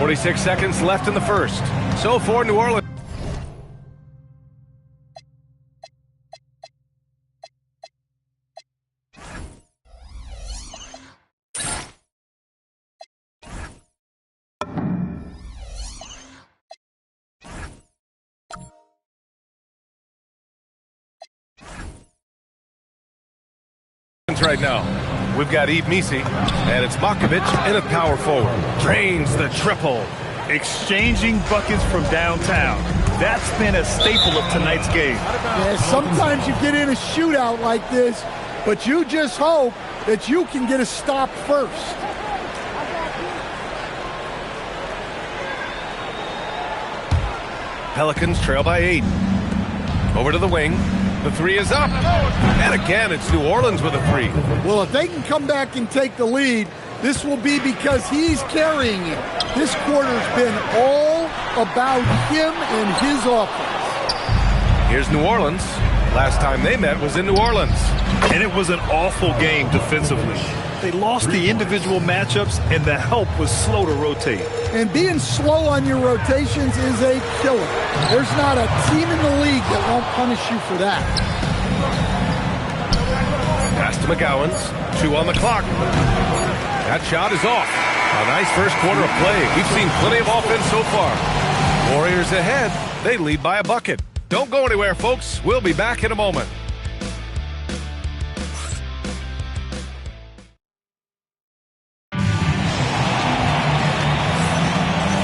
46 seconds left in the first. So for New Orleans. Right now, we've got Yves Misi, and it's Makovic in a power forward. Drains the triple. Exchanging buckets from downtown. That's been a staple of tonight's game. Yeah, sometimes you get in a shootout like this, but you just hope that you can get a stop first. Pelicans trail by 8. Over to the wing. The three is up. And again, it's New Orleans with a three. Well, if they can come back and take the lead, this will be because he's carrying it. This quarter's been all about him and his offense. Here's New Orleans. Last time they met was in New Orleans. And it was an awful game defensively. They lost the individual matchups, and the help was slow to rotate. And being slow on your rotations is a killer. There's not a team in the league that won't punish you for that. Pass to McGowan's. 2 on the clock. That shot is off. A nice first quarter of play. We've seen plenty of offense so far. Warriors ahead. They lead by a bucket. Don't go anywhere, folks. We'll be back in a moment.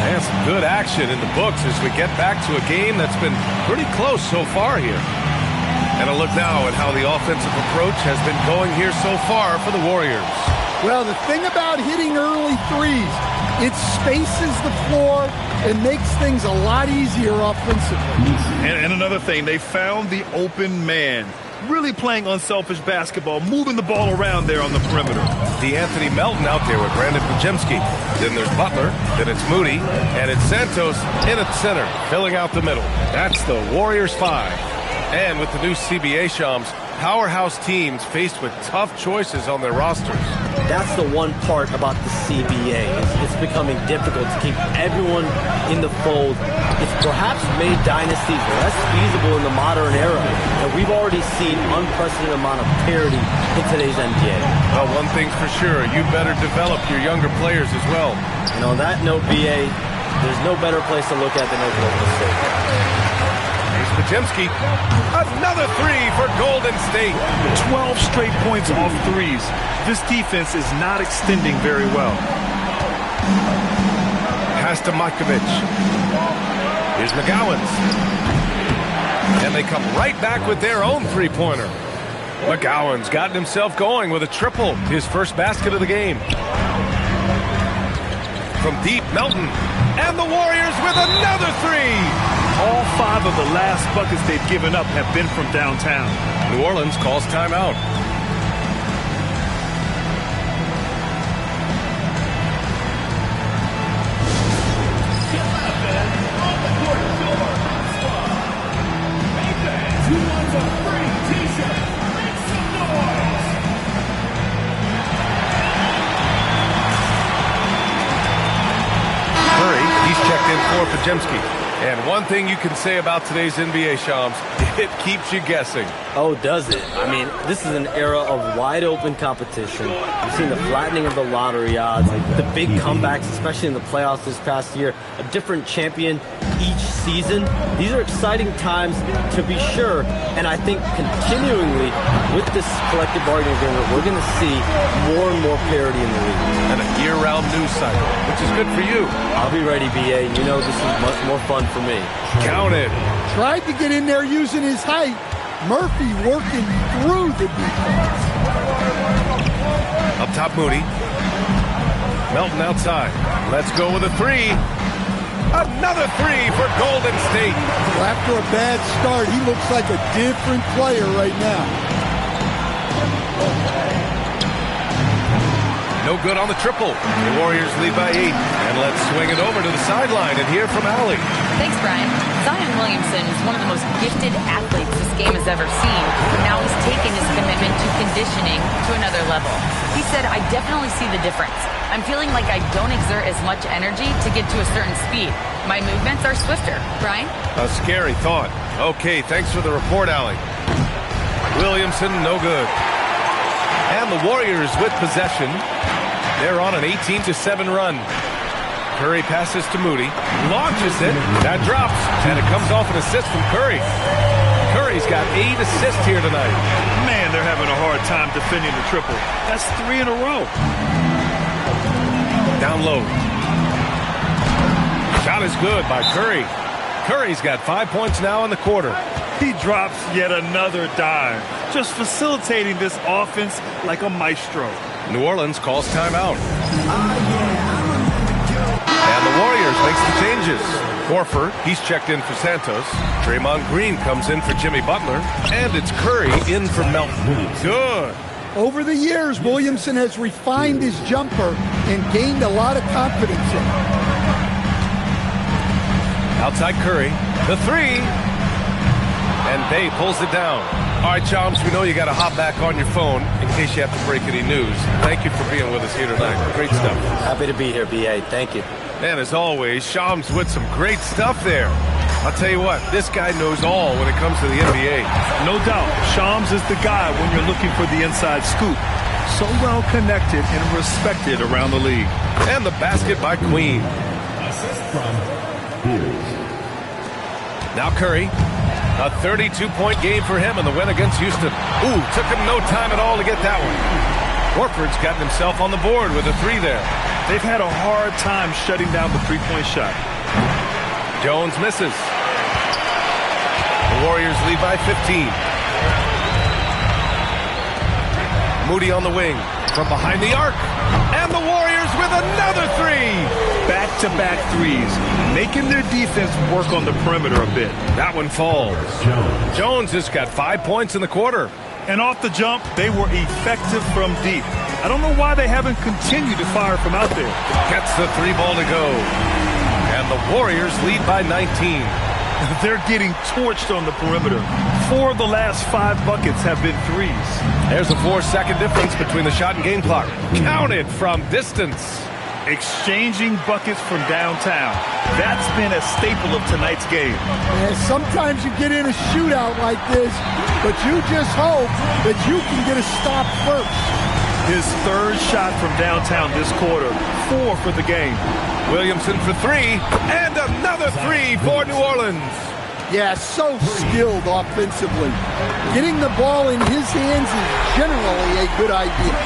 And some good action in the books as we get back to a game that's been pretty close so far here. And a look now at how the offensive approach has been going here so far for the Warriors. Well, the thing about hitting early threes, it spaces the floor and makes things a lot easier offensively. And another thing, they found the open man. Really playing unselfish basketball, moving the ball around there on the perimeter. D'Anthony Melton out there with Brandon Pajemski. Then there's Butler, then it's Moody, and it's Santos in at center, filling out the middle. That's the Warriors 5. And with the new CBA Shams, powerhouse teams faced with tough choices on their rosters. That's the one part about the CBA. It's becoming difficult to keep everyone in the fold. It's perhaps made dynasties less feasible in the modern era. And we've already seen unprecedented amount of parity in today's NBA. Well, one thing's for sure, you better develop your younger players as well. And on that note, BA, there's no better place to look at than Oklahoma State. Here's Pajemski. Another three for Golden State. 12 straight points off threes. This defense is not extending very well. Pass to Makovic. Here's McGowan's. And they come right back with their own three-pointer. McGowan's gotten himself going with a triple, his first basket of the game. From deep, Melton. And the Warriors with another three. All 5 of the last buckets they've given up have been from downtown. New Orleans calls timeout. Checked in for Pajemski. And one thing you can say about today's NBA, Shams, it keeps you guessing. Oh, does it? I mean, this is an era of wide-open competition. We've seen the flattening of the lottery odds, the big comebacks, especially in the playoffs this past year, a different champion each season. These are exciting times, to be sure, and I think continually with this collective bargaining agreement, we're going to see more and more parity in the league. And a year-round news cycle, which is good for you. I'll be ready, BA. You know this is much more fun for me. Count it. Tried to get in there using his height. Murphy working through the defense. Up top, Moody. Melton outside. Let's go with a three. Another three for Golden State. Well, after a bad start, he looks like a different player right now. No good on the triple. The Warriors lead by 8. And let's swing it over to the sideline and hear from Allie. Thanks, Brian. Zion Williamson is one of the most gifted athletes this game has ever seen. Now he's taken his commitment to conditioning to another level. He said, I definitely see the difference. I'm feeling like I don't exert as much energy to get to a certain speed. My movements are swifter. Brian? A scary thought. Okay, thanks for the report, Allie. Williamson, no good. And the Warriors with possession. They're on an 18-7 run. Curry passes to Moody, launches it, that drops, and it comes off an assist from Curry. Curry's got 8 assists here tonight. Man, they're having a hard time defending the triple. That's 3 in a row. Down low. Shot is good by Curry. Curry's got 5 points now in the quarter. He drops yet another dime, just facilitating this offense like a maestro. New Orleans calls timeout. And the Warriors makes the changes. Horford, he's checked in for Santos. Draymond Green comes in for Jimmy Butler. And it's Curry in for Melton. Good. Over the years, Williamson has refined his jumper and gained a lot of confidence in it. Outside Curry, the 3. And Bay pulls it down. All right, Chomps, we know you got to hop back on your phone in case you have to break any news. Thank you for being with us here tonight. Great stuff. Happy to be here, B.A. Thank you. And as always, Shams with some great stuff there. I'll tell you what, this guy knows all when it comes to the NBA. No doubt, Shams is the guy when you're looking for the inside scoop. So well connected and respected around the league. And the basket by Queen. Now Curry. A 32-point game for him in the win against Houston. Ooh, took him no time at all to get that one. Horford's gotten himself on the board with a 3 there. They've had a hard time shutting down the three-point shot. Jones misses. The Warriors lead by 15. Moody on the wing from behind the arc. And the Warriors with another 3. Back-to-back threes, making their defense work on the perimeter a bit. That one falls. Jones has got 5 points in the quarter. And off the jump, they were effective from deep. I don't know why they haven't continued to fire from out there. Gets the 3 ball to go. And the Warriors lead by 19. They're getting torched on the perimeter. 4 of the last 5 buckets have been threes. There's a 4-second difference between the shot and game clock. Counted from distance. Exchanging buckets from downtown. That's been a staple of tonight's game. And sometimes you get in a shootout like this, but you just hope that you can get a stop first. His 3rd shot from downtown this quarter. 4 for the game. Williamson for 3, and another 3 for New Orleans. Yeah, so skilled offensively. Getting the ball in his hands is generally a good idea.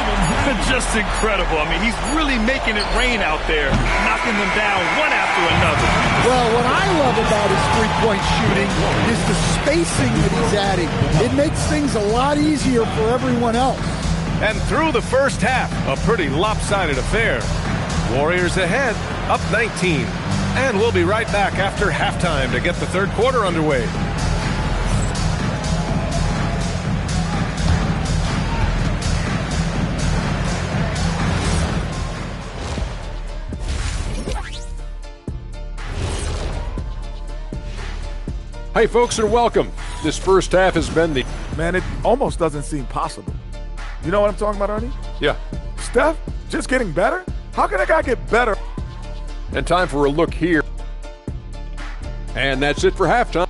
Just incredible. I mean, he's really making it rain out there, knocking them down one after another. Well, what I love about his three-point shooting is the spacing that he's adding. It makes things a lot easier for everyone else. And through the first half, a pretty lopsided affair. Warriors ahead, up 19. And we'll be right back after halftime to get the third quarter underway. Hey folks, and welcome. This first half has been the... Man, it almost doesn't seem possible. You know what I'm talking about, Ernie? Yeah. Steph, just getting better? How can a guy get better? And time for a look here. And that's it for halftime.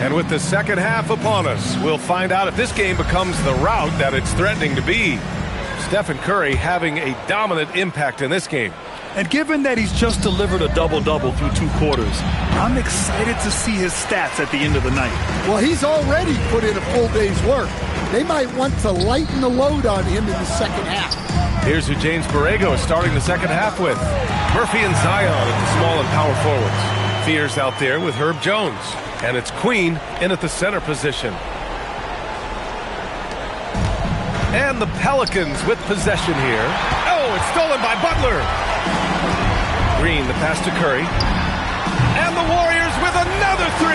And with the second half upon us, we'll find out if this game becomes the rout that it's threatening to be. Stephen Curry having a dominant impact in this game. And given that he's just delivered a double-double through 2 quarters, I'm excited to see his stats at the end of the night. Well, he's already put in a full day's work. They might want to lighten the load on him in the second half. Here's who James Borrego is starting the second half with. Murphy and Zion at the small and power forwards. Fears out there with Herb Jones. And it's Queen in at the center position. And the Pelicans with possession here. Oh, it's stolen by Butler. Green, the pass to Curry. And the Warriors with another 3.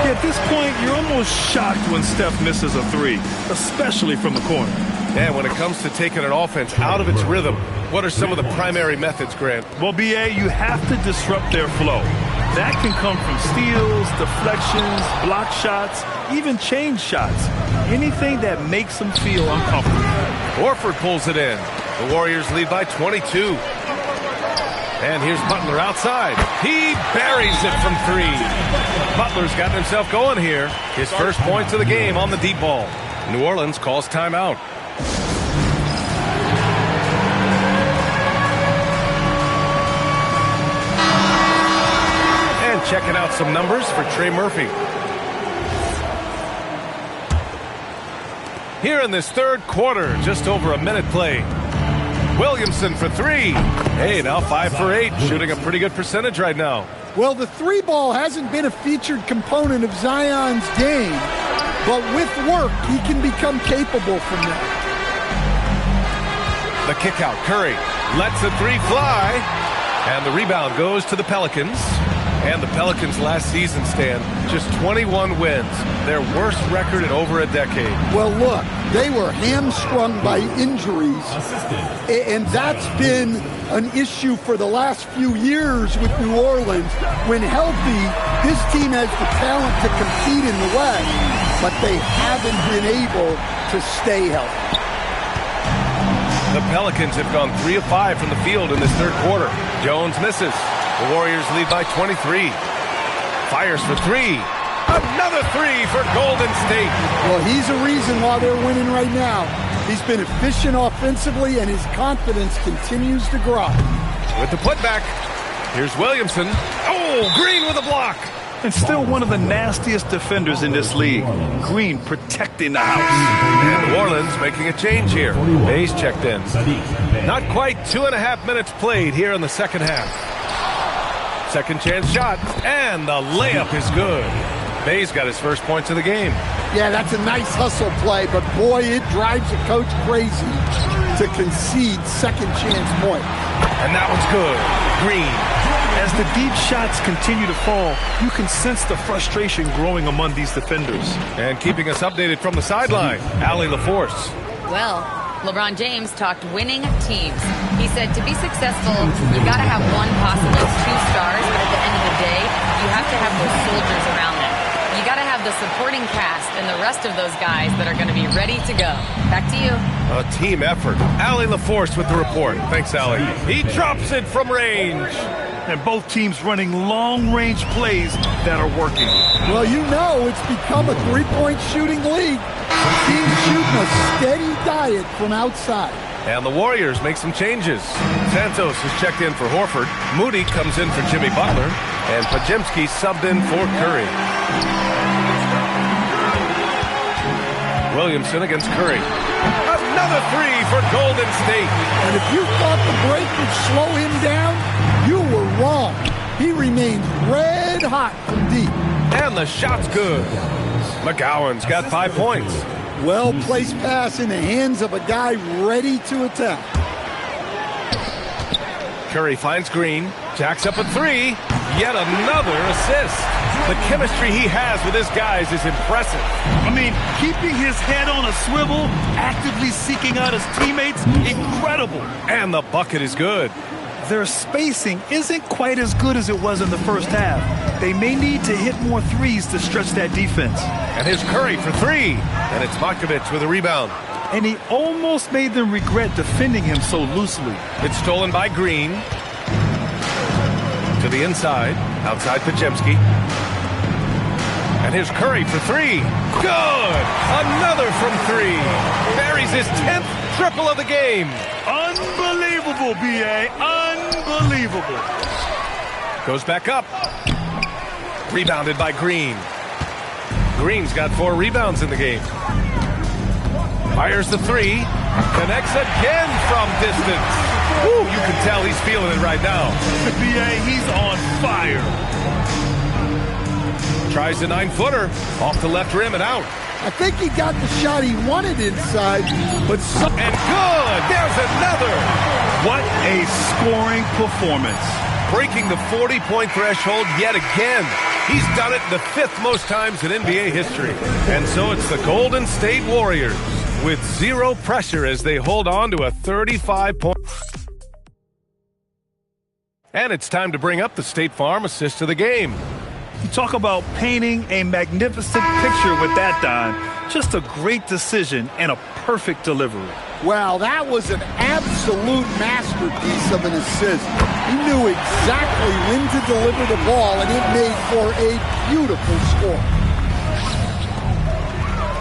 Yeah, At this point, you're almost shocked when Steph misses a three, especially from the corner. And when it comes to taking an offense out of its rhythm, what are some of the primary methods, Grant? Well, B.A., you have to disrupt their flow. That can come from steals, deflections, block shots, even change shots. Anything that makes them feel uncomfortable. Horford pulls it in. The Warriors lead by 22. And here's Butler outside. He buries it from three. Butler's gotten himself going here. His first points of the game on the deep ball. New Orleans calls timeout. And checking out some numbers for Trey Murphy. Here in this third quarter, just over a minute played. Williamson for three. Hey, now 5 for 8, shooting a pretty good percentage right now. Well, the three ball hasn't been a featured component of Zion's game, but with work, he can become capable from that. The kick out, Curry lets the three fly, and the rebound goes to the Pelicans. And the Pelicans last season, Stan, just 21 wins, their worst record in over a decade. Well, look, they were hamstrung by injuries, and that's been an issue for the last few years with New Orleans. When healthy, this team has the talent to compete in the West, but they haven't been able to stay healthy. The Pelicans have gone 3 of 5 from the field in this third quarter. Jones misses. The Warriors lead by 23. Fires for three. Another three for Golden State. Well, he's a reason why they're winning right now. He's been efficient offensively, and his confidence continues to grow. With the putback, here's Williamson. Oh, Green with a block. And still one of the nastiest defenders in this league. Green protecting the house. And New Orleans making a change here. Bayes checked in. Not quite 2.5 minutes played here in the second half. Second chance shot, and the layup is good. Bayes got his first points of the game. Yeah, that's a nice hustle play, but boy, it drives a coach crazy to concede second chance point. And that one's good. Green. As the deep shots continue to fall, you can sense the frustration growing among these defenders. And keeping us updated from the sideline, Allie LaForce. Well, LeBron James talked winning teams. He said to be successful, you got to have one, possibly 2 stars, but at the end of the day, you have to have those soldiers around them. You got to have the supporting cast and the rest of those guys that are going to be ready to go. Back to you. A team effort. Allie LaForce with the report. Thanks, Allie. He drops it from range. And both teams running long-range plays that are working. Well, you know it's become a three-point shooting league. Teams shooting a steady diet from outside. And the Warriors make some changes. Santos is checked in for Horford. Moody comes in for Jimmy Butler. And Podziemski subbed in for Curry. Williamson against Curry. Another three for Golden State. And if you thought the break would slow him down, you were wrong. He remained red hot from deep. And the shot's good. McGowan's got 5 points. Well-placed pass in the hands of a guy ready to attack. Curry finds Green, jacks up a three, yet another assist. The chemistry he has with his guys is impressive. I mean, keeping his head on a swivel, actively seeking out his teammates, incredible. And the bucket is good. Their spacing isn't quite as good as it was in the first half. They may need to hit more threes to stretch that defense. And here's Curry for three. And it's Markovic with a rebound. And he almost made them regret defending him so loosely. It's stolen by Green. To the inside, outside Podziemski. And here's Curry for three. Good! Another from three. Buries his 10th triple of the game. Unbelievable, B.A. Unbelievable. Goes back up. Rebounded by Green. Green's got 4 rebounds in the game. Fires the three. Connects again from distance. Woo, you can tell he's feeling it right now. B.A., he's on fire. Tries the 9-footer. Off the left rim and out. I think he got the shot he wanted inside, but and good! There's another! What a scoring performance. Breaking the 40-point threshold yet again. He's done it the 5th most times in NBA history. And so it's the Golden State Warriors with zero pressure as they hold on to a 35-point. And it's time to bring up the State Farm assist of the game. You talk about painting a magnificent picture with that, Don. Just a great decision and a perfect delivery. Well, that was an absolute masterpiece of an assist. He knew exactly when to deliver the ball, and it made for a beautiful score.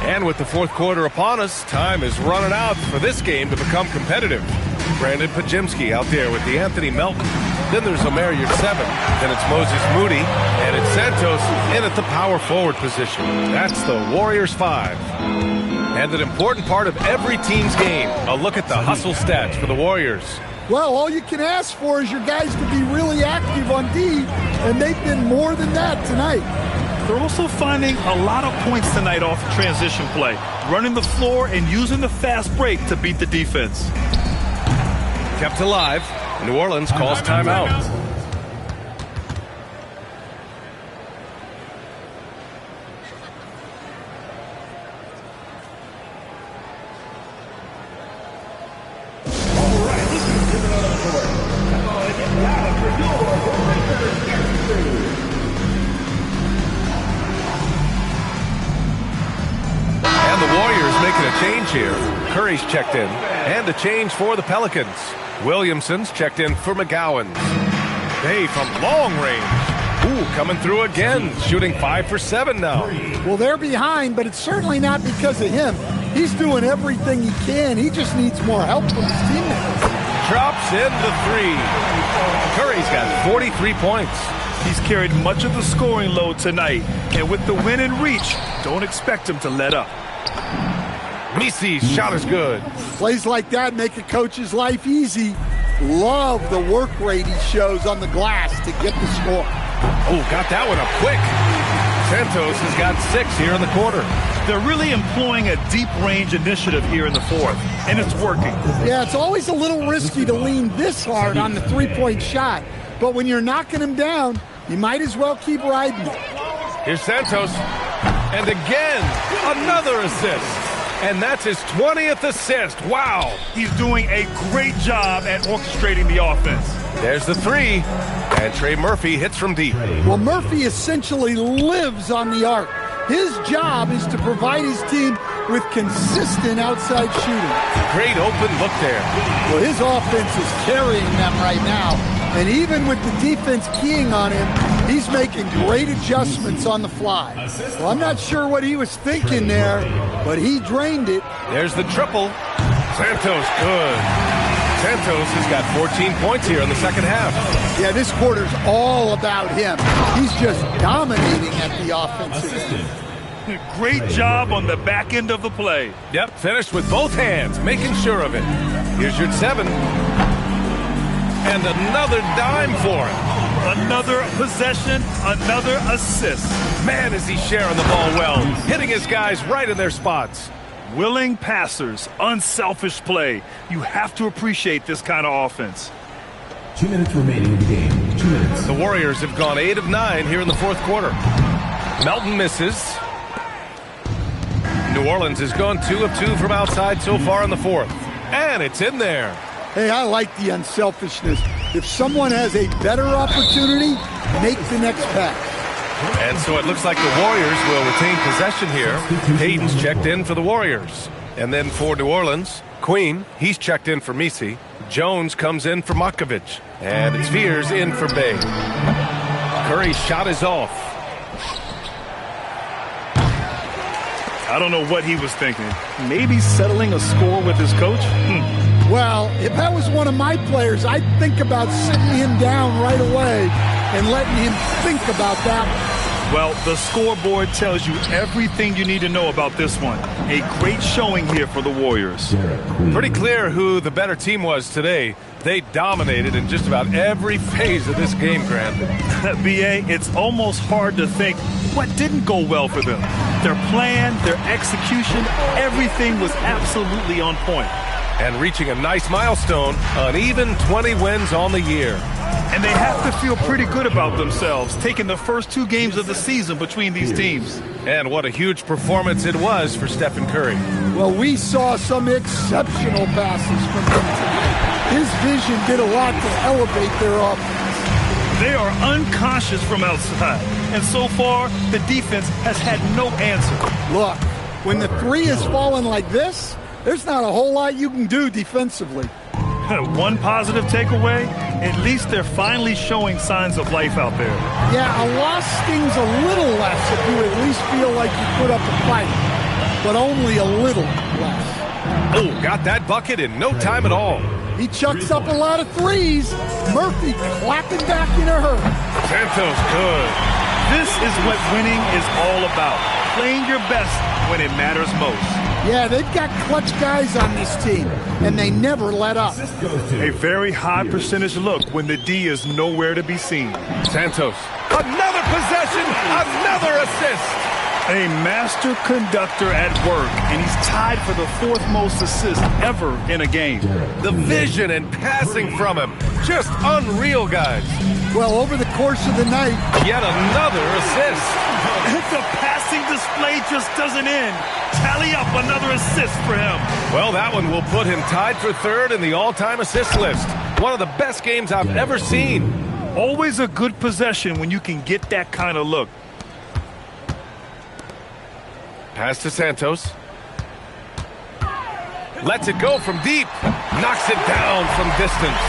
And with the 4th quarter upon us, time is running out for this game to become competitive. Brandon Pajemski out there with the Anthony Melton. Then there's Omer Yurtseven. Then it's Moses Moody. And it's Santos in at the power forward position. That's the Warriors 5. And an important part of every team's game, a look at the hustle stats for the Warriors. Well, all you can ask for is your guys to be really active on D, and they've been more than that tonight. They're also finding a lot of points tonight off transition play, running the floor and using the fast break to beat the defense. Kept alive. New Orleans calls timeout. And the Warriors making a change here. Curry's checked in. And a change for the Pelicans. Williamson's checked in for McGowan. Hey, from long range. Ooh, coming through again. Shooting 5 for 7 now. Well, they're behind, but it's certainly not because of him. He's doing everything he can. He just needs more help from his teammates. Drops in the 3. Curry's got 43 points. He's carried much of the scoring load tonight. And with the win in reach, don't expect him to let up. Misi's shot is good. Plays like that make a coach's life easy. Love the work rate he shows on the glass to get the score. Oh, got that one up quick. Santos has got 6 here in the quarter. They're really employing a deep range initiative here in the 4th, and it's working. Yeah, it's always a little risky to lean this hard on the three-point shot, but when you're knocking him down, you might as well keep riding it. Here's Santos, and again, another assist. And that's his 20th assist. Wow. He's doing a great job at orchestrating the offense. There's the 3. And Trey Murphy hits from deep. Well, Murphy essentially lives on the arc. His job is to provide his team with consistent outside shooting. Great open look there. Well, his offense is carrying them right now. And even with the defense keying on him, he's making great adjustments on the fly. Well, I'm not sure what he was thinking there, but he drained it. There's the triple. Santos, good. Santos has got 14 points here in the second half. Yeah, this quarter's all about him. He's just dominating at the offensive end. Great job on the back end of the play. Yep, finished with both hands, making sure of it. Here's your 7. And another dime for him. Another possession, another assist. Man, is he sharing the ball well, hitting his guys right in their spots. Willing passers, unselfish play. You have to appreciate this kind of offense. 2 minutes remaining in the game. 2 minutes. The Warriors have gone 8 of 9 here in the 4th quarter. Melton misses. New Orleans has gone 2 of 2 from outside so far in the 4th. And it's in there. Hey, I like the unselfishness. If someone has a better opportunity, make the next pass. And so it looks like the Warriors will retain possession here. Hayden's checked in for the Warriors. And then for New Orleans, Queen, he's checked in for Misi. Jones comes in for Makovich. And it's Fears in for Bay. Curry's shot is off. I don't know what he was thinking. Maybe settling a score with his coach? Well, if that was one of my players, I'd think about sitting him down right away and letting him think about that. Well, the scoreboard tells you everything you need to know about this one. A great showing here for the Warriors. Pretty clear who the better team was today. They dominated in just about every phase of this game, Grant. B.A., it's almost hard to think what didn't go well for them. Their plan, their execution, everything was absolutely on point. And reaching a nice milestone, an even 20 wins on the year. And they have to feel pretty good about themselves, taking the first 2 games of the season between these teams. And what a huge performance it was for Stephen Curry. Well, we saw some exceptional passes from him tonight. His vision did a lot to elevate their offense. They are unconscious from outside, and so far, the defense has had no answer. Look, when the 3 is falling like this, there's not a whole lot you can do defensively. One positive takeaway, at least they're finally showing signs of life out there. Yeah, a loss stings a little less if you at least feel like you put up a fight, but only a little less. Oh, got that bucket in no time at all. He chucks up a lot of threes. Murphy clapping back in a hurry. Santos good. This is what winning is all about, playing your best when it matters most. Yeah, they've got clutch guys on this team, and they never let up. A very high percentage look when the D is nowhere to be seen. Santos, another possession, another assist. A master conductor at work, and he's tied for the 4th most assists ever in a game. The vision and passing from him, just unreal, guys. Well, over the course of the night, yet another assist. The passing display just doesn't end. Tally up another assist for him. Well, that one will put him tied for 3rd in the all-time assist list. One of the best games I've ever seen. Always a good possession when you can get that kind of look. Pass to Santos. Lets it go from deep. Knocks it down from distance.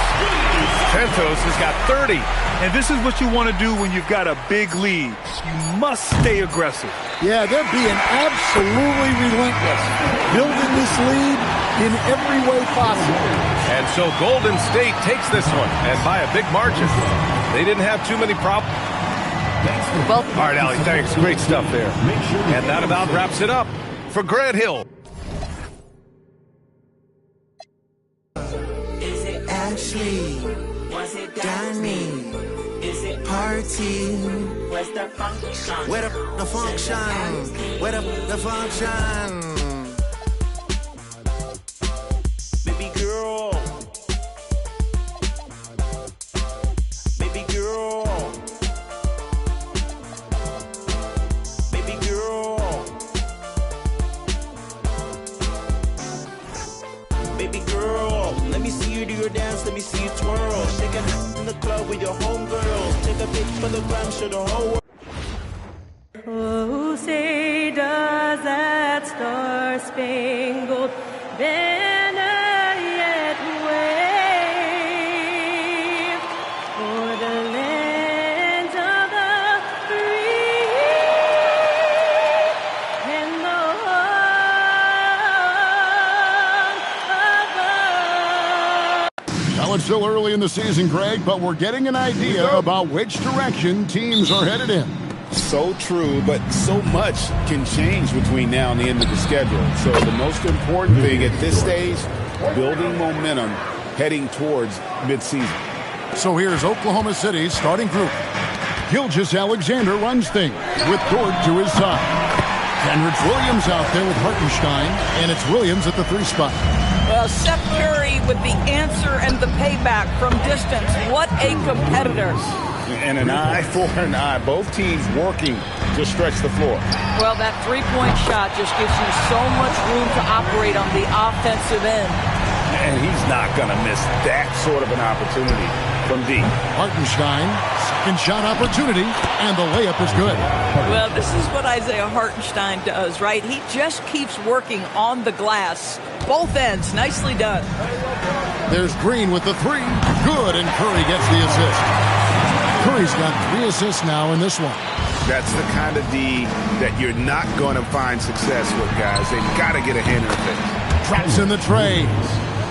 Santos has got 30. And this is what you want to do when you've got a big lead. You must stay aggressive. Yeah, they're being absolutely relentless, building this lead in every way possible. And so Golden State takes this one, and by a big margin. They didn't have too many problems. All right, Allie, thanks. Great stuff there. And that about wraps it up for Grant Hill. Is it Ashley? Was it Danny? Is it party? Where's the function? Where the function? Where the function? Baby girl. Baby girl. Baby girl. Baby girl. Let me see you do your dance. Let me see you twirl. Shake it in the club with your homegirls. Take a pic for the gram. Show the whole world. Oh, say does that star-spangled banner yet wave for the land of the free and the home of Well, it's still early in the season, Greg, but we're getting an idea about which direction teams are headed in. So true, but so much can change between now and the end of the schedule. So the most important thing at this stage, building momentum heading towards midseason. So here's Oklahoma City's starting group. Gilgeous-Alexander runs things with Dort to his side. Kenrich Williams out there with Hartenstein, and it's Williams at the 3 spot. Well, Seth Curry with the answer and the payback from distance. What a competitor. And an eye for an eye. Both teams working to stretch the floor. Well, that three-point shot just gives you so much room to operate on the offensive end. And he's not going to miss that sort of an opportunity from deep. Hartenstein, second shot opportunity, and the layup is good. Well, this is what Isaiah Hartenstein does, right? He just keeps working on the glass. Both ends, nicely done. There's Green with the 3. Good, and Curry gets the assist. Curry's got 3 assists now in this one. That's the kind of D that you're not going to find success with, guys. They've got to get a hand in the face. Traps in the trays.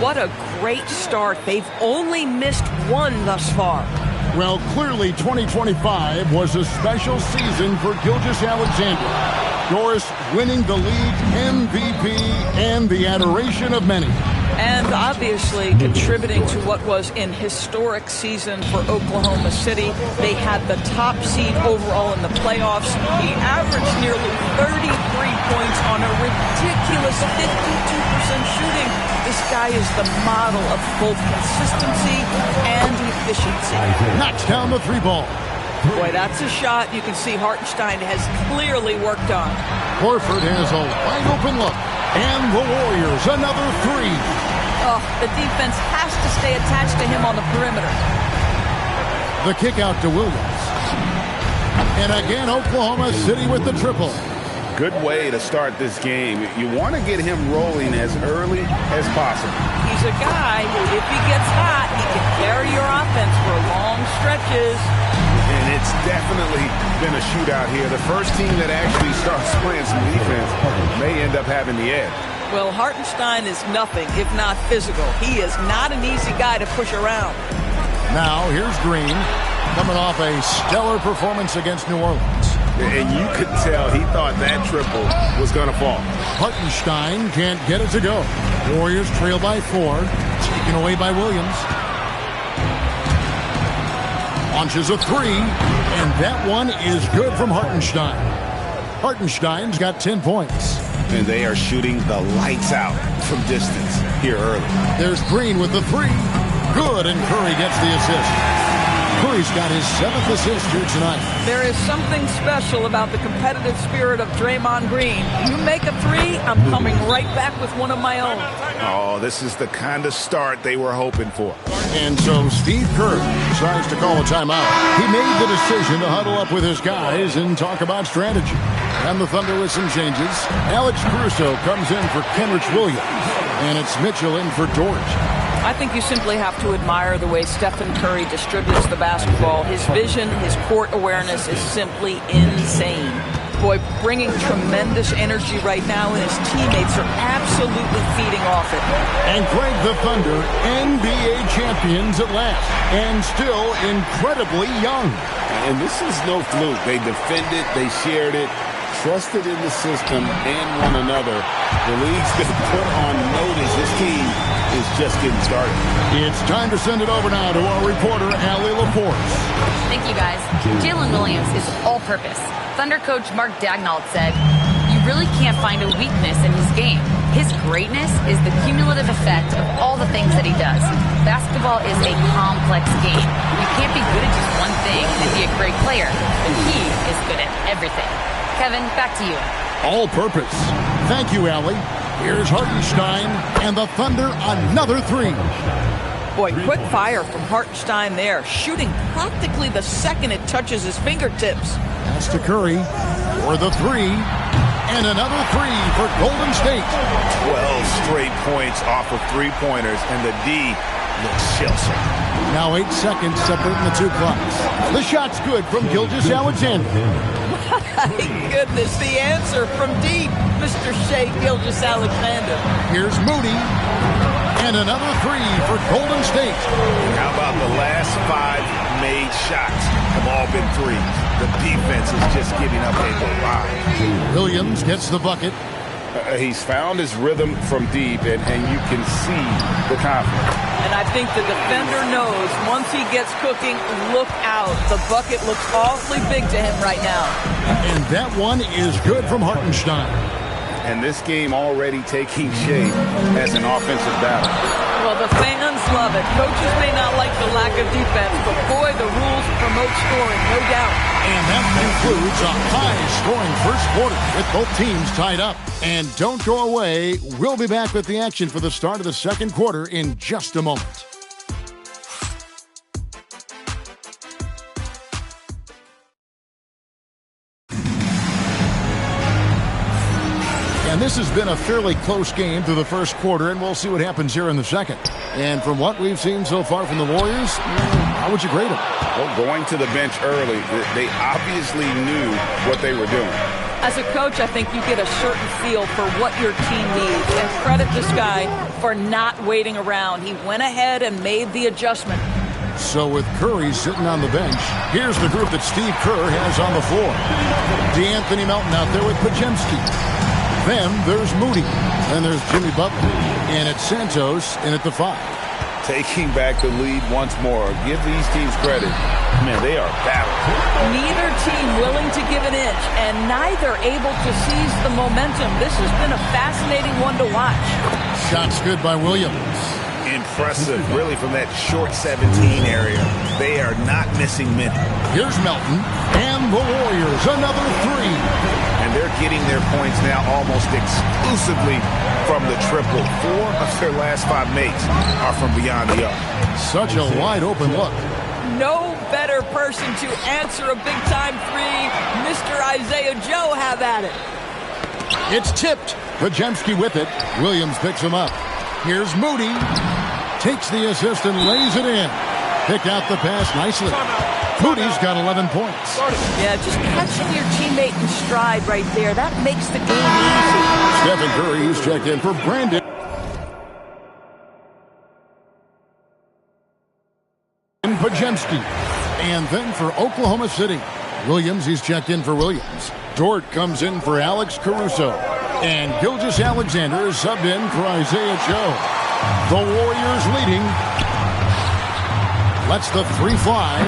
What a great start. They've only missed 1 thus far. Well, clearly 2025 was a special season for Gilgeous-Alexander. Doris winning the league MVP and the adoration of many. And obviously contributing to what was an historic season for Oklahoma City. They had the top seed overall in the playoffs. He averaged nearly 33 points on a ridiculous 52% shooting. This guy is the model of both consistency and efficiency. Knocks down the three ball. Boy, that's a shot you can see Hartenstein has clearly worked on. Horford has a wide open look. And the Warriors, another three. Oh, the defense has to stay attached to him on the perimeter. The kick out to Williams. And again, Oklahoma City with the triple. Good way to start this game. You want to get him rolling as early as possible. He's a guy who, if he gets hot, he can carry your offense for long stretches. And it's definitely been a shootout here. The first team that actually starts playing some defense may end up having the edge. Well, Hartenstein is nothing if not physical. He is not an easy guy to push around. Now, here's Green, coming off a stellar performance against New Orleans. And you could tell he thought that triple was going to fall. Hartenstein can't get it to go. Warriors trail by 4, taken away by Williams. Launches a 3, and that one is good from Hartenstein. Hartenstein's got 10 points. And they are shooting the lights out from distance here early. There's Green with the 3. Good, and Curry gets the assist. Curry's got his 7th assist here tonight. There is something special about the competitive spirit of Draymond Green. You make a 3, I'm coming right back with one of my own. Oh, this is the kind of start they were hoping for. And so Steve Kerr decides to call a timeout. He made the decision to huddle up with his guys and talk about strategy. And the Thunder with some changes. Alex Caruso comes in for Kenrich Williams. And it's Mitchell in for Dort. I think you simply have to admire the way Stephen Curry distributes the basketball. His vision, his court awareness is simply insane. Boy, bringing tremendous energy right now, and his teammates are absolutely feeding off it. And Greg, the Thunder, NBA champions at last, and still incredibly young. And this is no fluke. They defended, they shared it, trusted in the system and one another. The league's been put on notice. This team is just getting started. It's time to send it over now to our reporter, Allie Laporte. Thank you, guys. Jalen Williams is all-purpose. Thunder coach Mark Daignault said, "You really can't find a weakness in his game. His greatness is the cumulative effect of all the things that he does. Basketball is a complex game. You can't be good at just one thing and be a great player, but he is good at everything." Kevin, back to you. All-purpose. Thank you, Allie. Here's Hartenstein, and the Thunder another 3. Boy, quick fire from Hartenstein there, shooting practically the second it touches his fingertips. That's to Curry for the 3, and another 3 for Golden State. 12 straight points off of three-pointers, and the D looks shell-shocked. Now 8 seconds separating the two clocks. The shot's good from Gilgeous Alexander. My goodness, the answer from deep, Mr. Shea Gilgeous Alexander. Here's Moody, and another 3 for Golden State. How about the last 5 made shots have all been threes? The defense is just giving up a barrage. Williams gets the bucket. He's found his rhythm from deep, and you can see the confidence. And I think the defender knows once he gets cooking, look out. The bucket looks awfully big to him right now. And that one is good from Hartenstein. And this game already taking shape as an offensive battle. Well, the fans love it. Coaches may not like the lack of defense, but boy, the rules promote scoring, no doubt. And that concludes a high-scoring first quarter with both teams tied up. And don't go away. We'll be back with the action for the start of the second quarter in just a moment. And this has been a fairly close game through the first quarter, and we'll see what happens here in the second. And from what we've seen so far from the Warriors, how would you grade them? Well, going to the bench early, they obviously knew what they were doing. As a coach, I think you get a certain feel for what your team needs. And credit this guy for not waiting around. He went ahead and made the adjustment. So with Curry sitting on the bench, here's the group that Steve Kerr has on the floor. DeAnthony Melton out there with Pajemski. Then there's Moody. Then there's Jimmy Butler. And it's Santos in at the 5. Taking back the lead once more. Give these teams credit. Man, they are battling. Neither team willing to give an inch, and neither able to seize the momentum. This has been a fascinating one to watch. Shots good by Williams. Impressive, really, from that short 17 area. They are not missing many. Here's Melton, and the Warriors, another 3. And they're getting their points now almost exclusively from the triple. 4 of their last 5 makes are from beyond the arc. Such a wide-open look. No better person to answer a big-time 3. Mr. Isaiah Joe, have at it. It's tipped. Pajemski with it. Williams picks him up. Here's Moody. Takes the assist and lays it in. Picked out the pass nicely. Moody's got 11 points. Yeah, just catching your teammate in stride right there. That makes the game easy. Stephen Curry is checked in for Brandon. Pajemski. And then for Oklahoma City, Williams, he's checked in for Williams. Dort comes in for Alex Caruso. And Gilgeous-Alexander is subbed in for Isaiah Joe. The Warriors leading. Lets the 3 fly.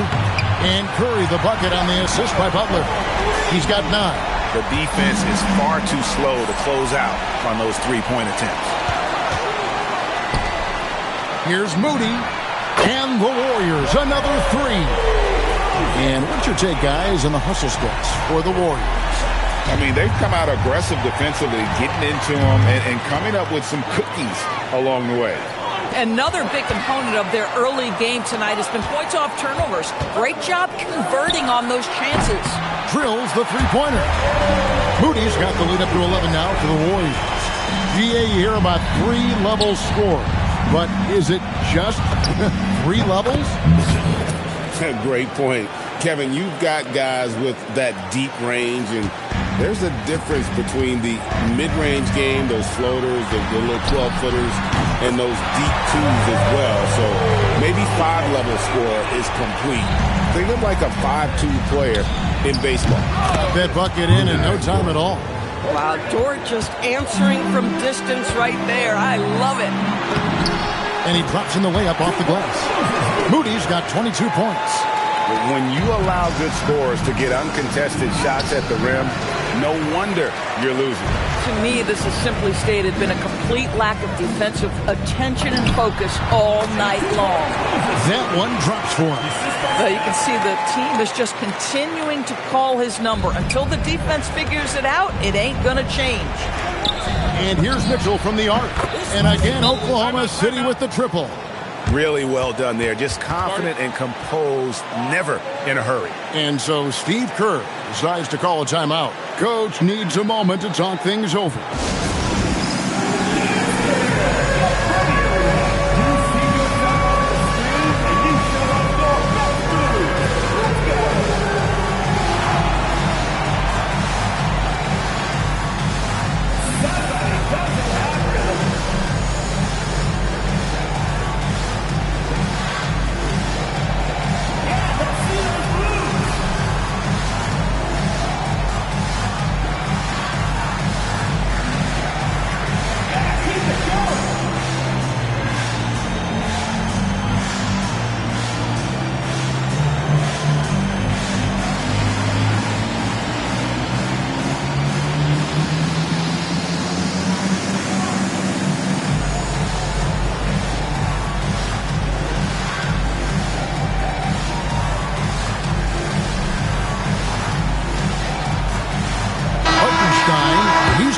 And Curry the bucket on the assist by Butler. He's got 9. The defense is far too slow to close out on those 3-point attempts. Here's Moody. And the Warriors, another 3. And what's your take, guys, on the hustle steps for the Warriors? I mean, they've come out aggressive defensively, getting into them and coming up with some cookies along the way. Another big component of their early game tonight has been points off turnovers. Great job converting on those chances. Drills the 3-pointer. Moody's got the lead up to 11 now for the Warriors. GA here about 3 levels scored. But is it just 3 levels? Great point. Kevin, you've got guys with that deep range, and there's a difference between the mid-range game, those floaters, the little 12-footers, and those deep 2s as well. So maybe 5-level score is complete. Think of like a 5-2 player in baseball. That bucket in no time at all. Wow, Dort just answering from distance right there. I love it. And he drops in the layup off the glass. Moody's got 22 points. When you allow good scorers to get uncontested shots at the rim, no wonder you're losing. To me, this has simply stated been a complete lack of defensive attention and focus all night long. That one drops for him. You can see the team is just continuing to call his number. Until the defense figures it out, it ain't going to change. And here's Mitchell from the arc. And again, Oklahoma City with the triple. Really well done there. Just confident and composed, never in a hurry. And so Steve Kerr decides to call a timeout. Coach needs a moment to talk things over.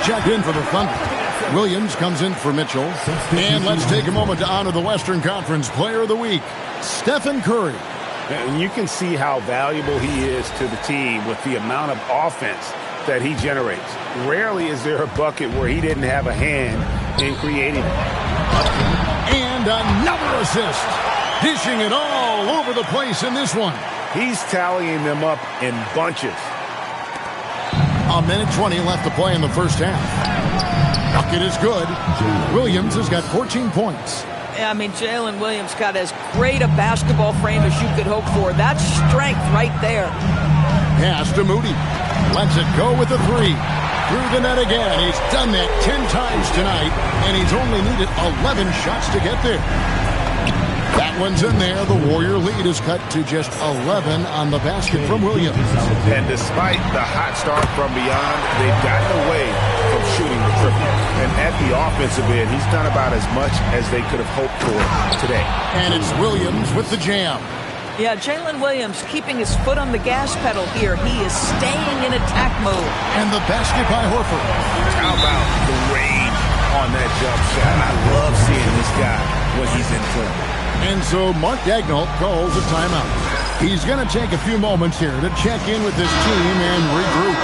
Checked in for the Thunder. Williams comes in for Mitchell. And let's take a moment to honor the Western Conference Player of the Week, Stephen Curry. And you can see how valuable he is to the team with the amount of offense that he generates. Rarely is there a bucket where he didn't have a hand in creating it. And another assist. Dishing it all over the place in this one. He's tallying them up in bunches. A minute 20 left to play in the first half. Bucket is good. Williams has got 14 points. Yeah, I mean, Jalen Williams got as great a basketball frame as you could hope for. That's strength right there. Pass to Moody. Lets it go with a 3. through the net again. He's done that 10 times tonight, and he's only needed 11 shots to get there. That one's in there. The Warrior lead is cut to just 11 on the basket from Williams. And despite the hot start from beyond, they've gotten away from shooting the triple. And at the offensive end, he's done about as much as they could have hoped for today. And it's Williams with the jam. Yeah, Jalen Williams keeping his foot on the gas pedal here. He is staying in attack mode. And the basket by Horford. How about the range on that jump shot? I love seeing this guy when he's in form. And so Mark Daigneault calls a timeout. He's going to take a few moments here to check in with his team and regroup.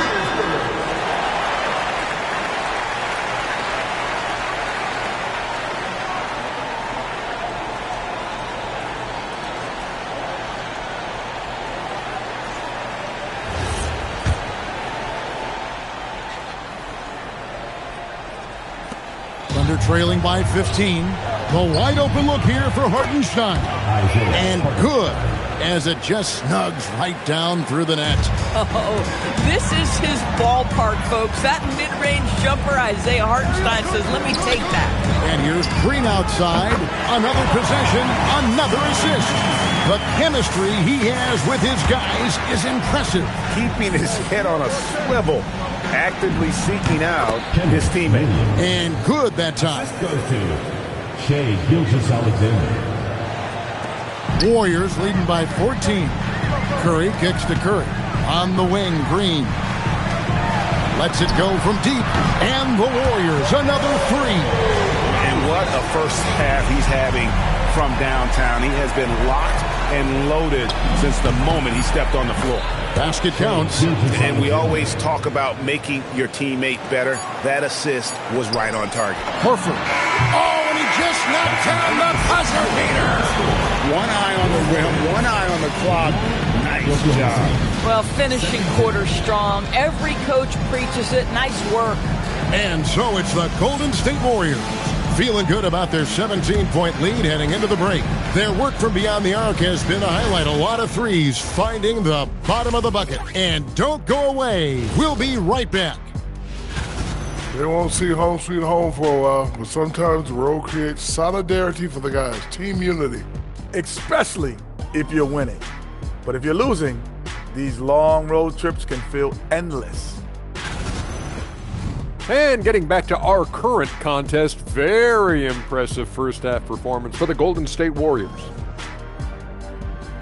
Thunder trailing by 15. The wide open look here for Hartenstein. And good as it just snugs right down through the net. Oh, this is his ballpark, folks. That mid-range jumper, Isaiah Hartenstein says, let me take that. And here's Green outside. Another possession, another assist. The chemistry he has with his guys is impressive. Keeping his head on a swivel, actively seeking out his teammate. And good that time. Goes to Shai Gilgeous-Alexander. Warriors leading by 14. Curry kicks to Curry. On the wing, Green. Lets it go from deep. And the Warriors, another three. And what a first half he's having from downtown. He has been locked and loaded since the moment he stepped on the floor. Basket counts. And we always talk about making your teammate better. That assist was right on target. Horford. Oh, and he just knocked down the buzzer beater. One eye on the rim, one eye on the clock. Nice job. Well, finishing quarter strong. Every coach preaches it. Nice work. And so it's the Golden State Warriors. Feeling good about their 17-point lead heading into the break. Their work from beyond the arc has been a highlight. A lot of threes finding the bottom of the bucket. And don't go away. We'll be right back. They won't see home sweet home for a while, but sometimes the road creates solidarity for the guys. Team unity. Especially if you're winning. But if you're losing, these long road trips can feel endless. And getting back to our current contest, very impressive first half performance for the Golden State Warriors.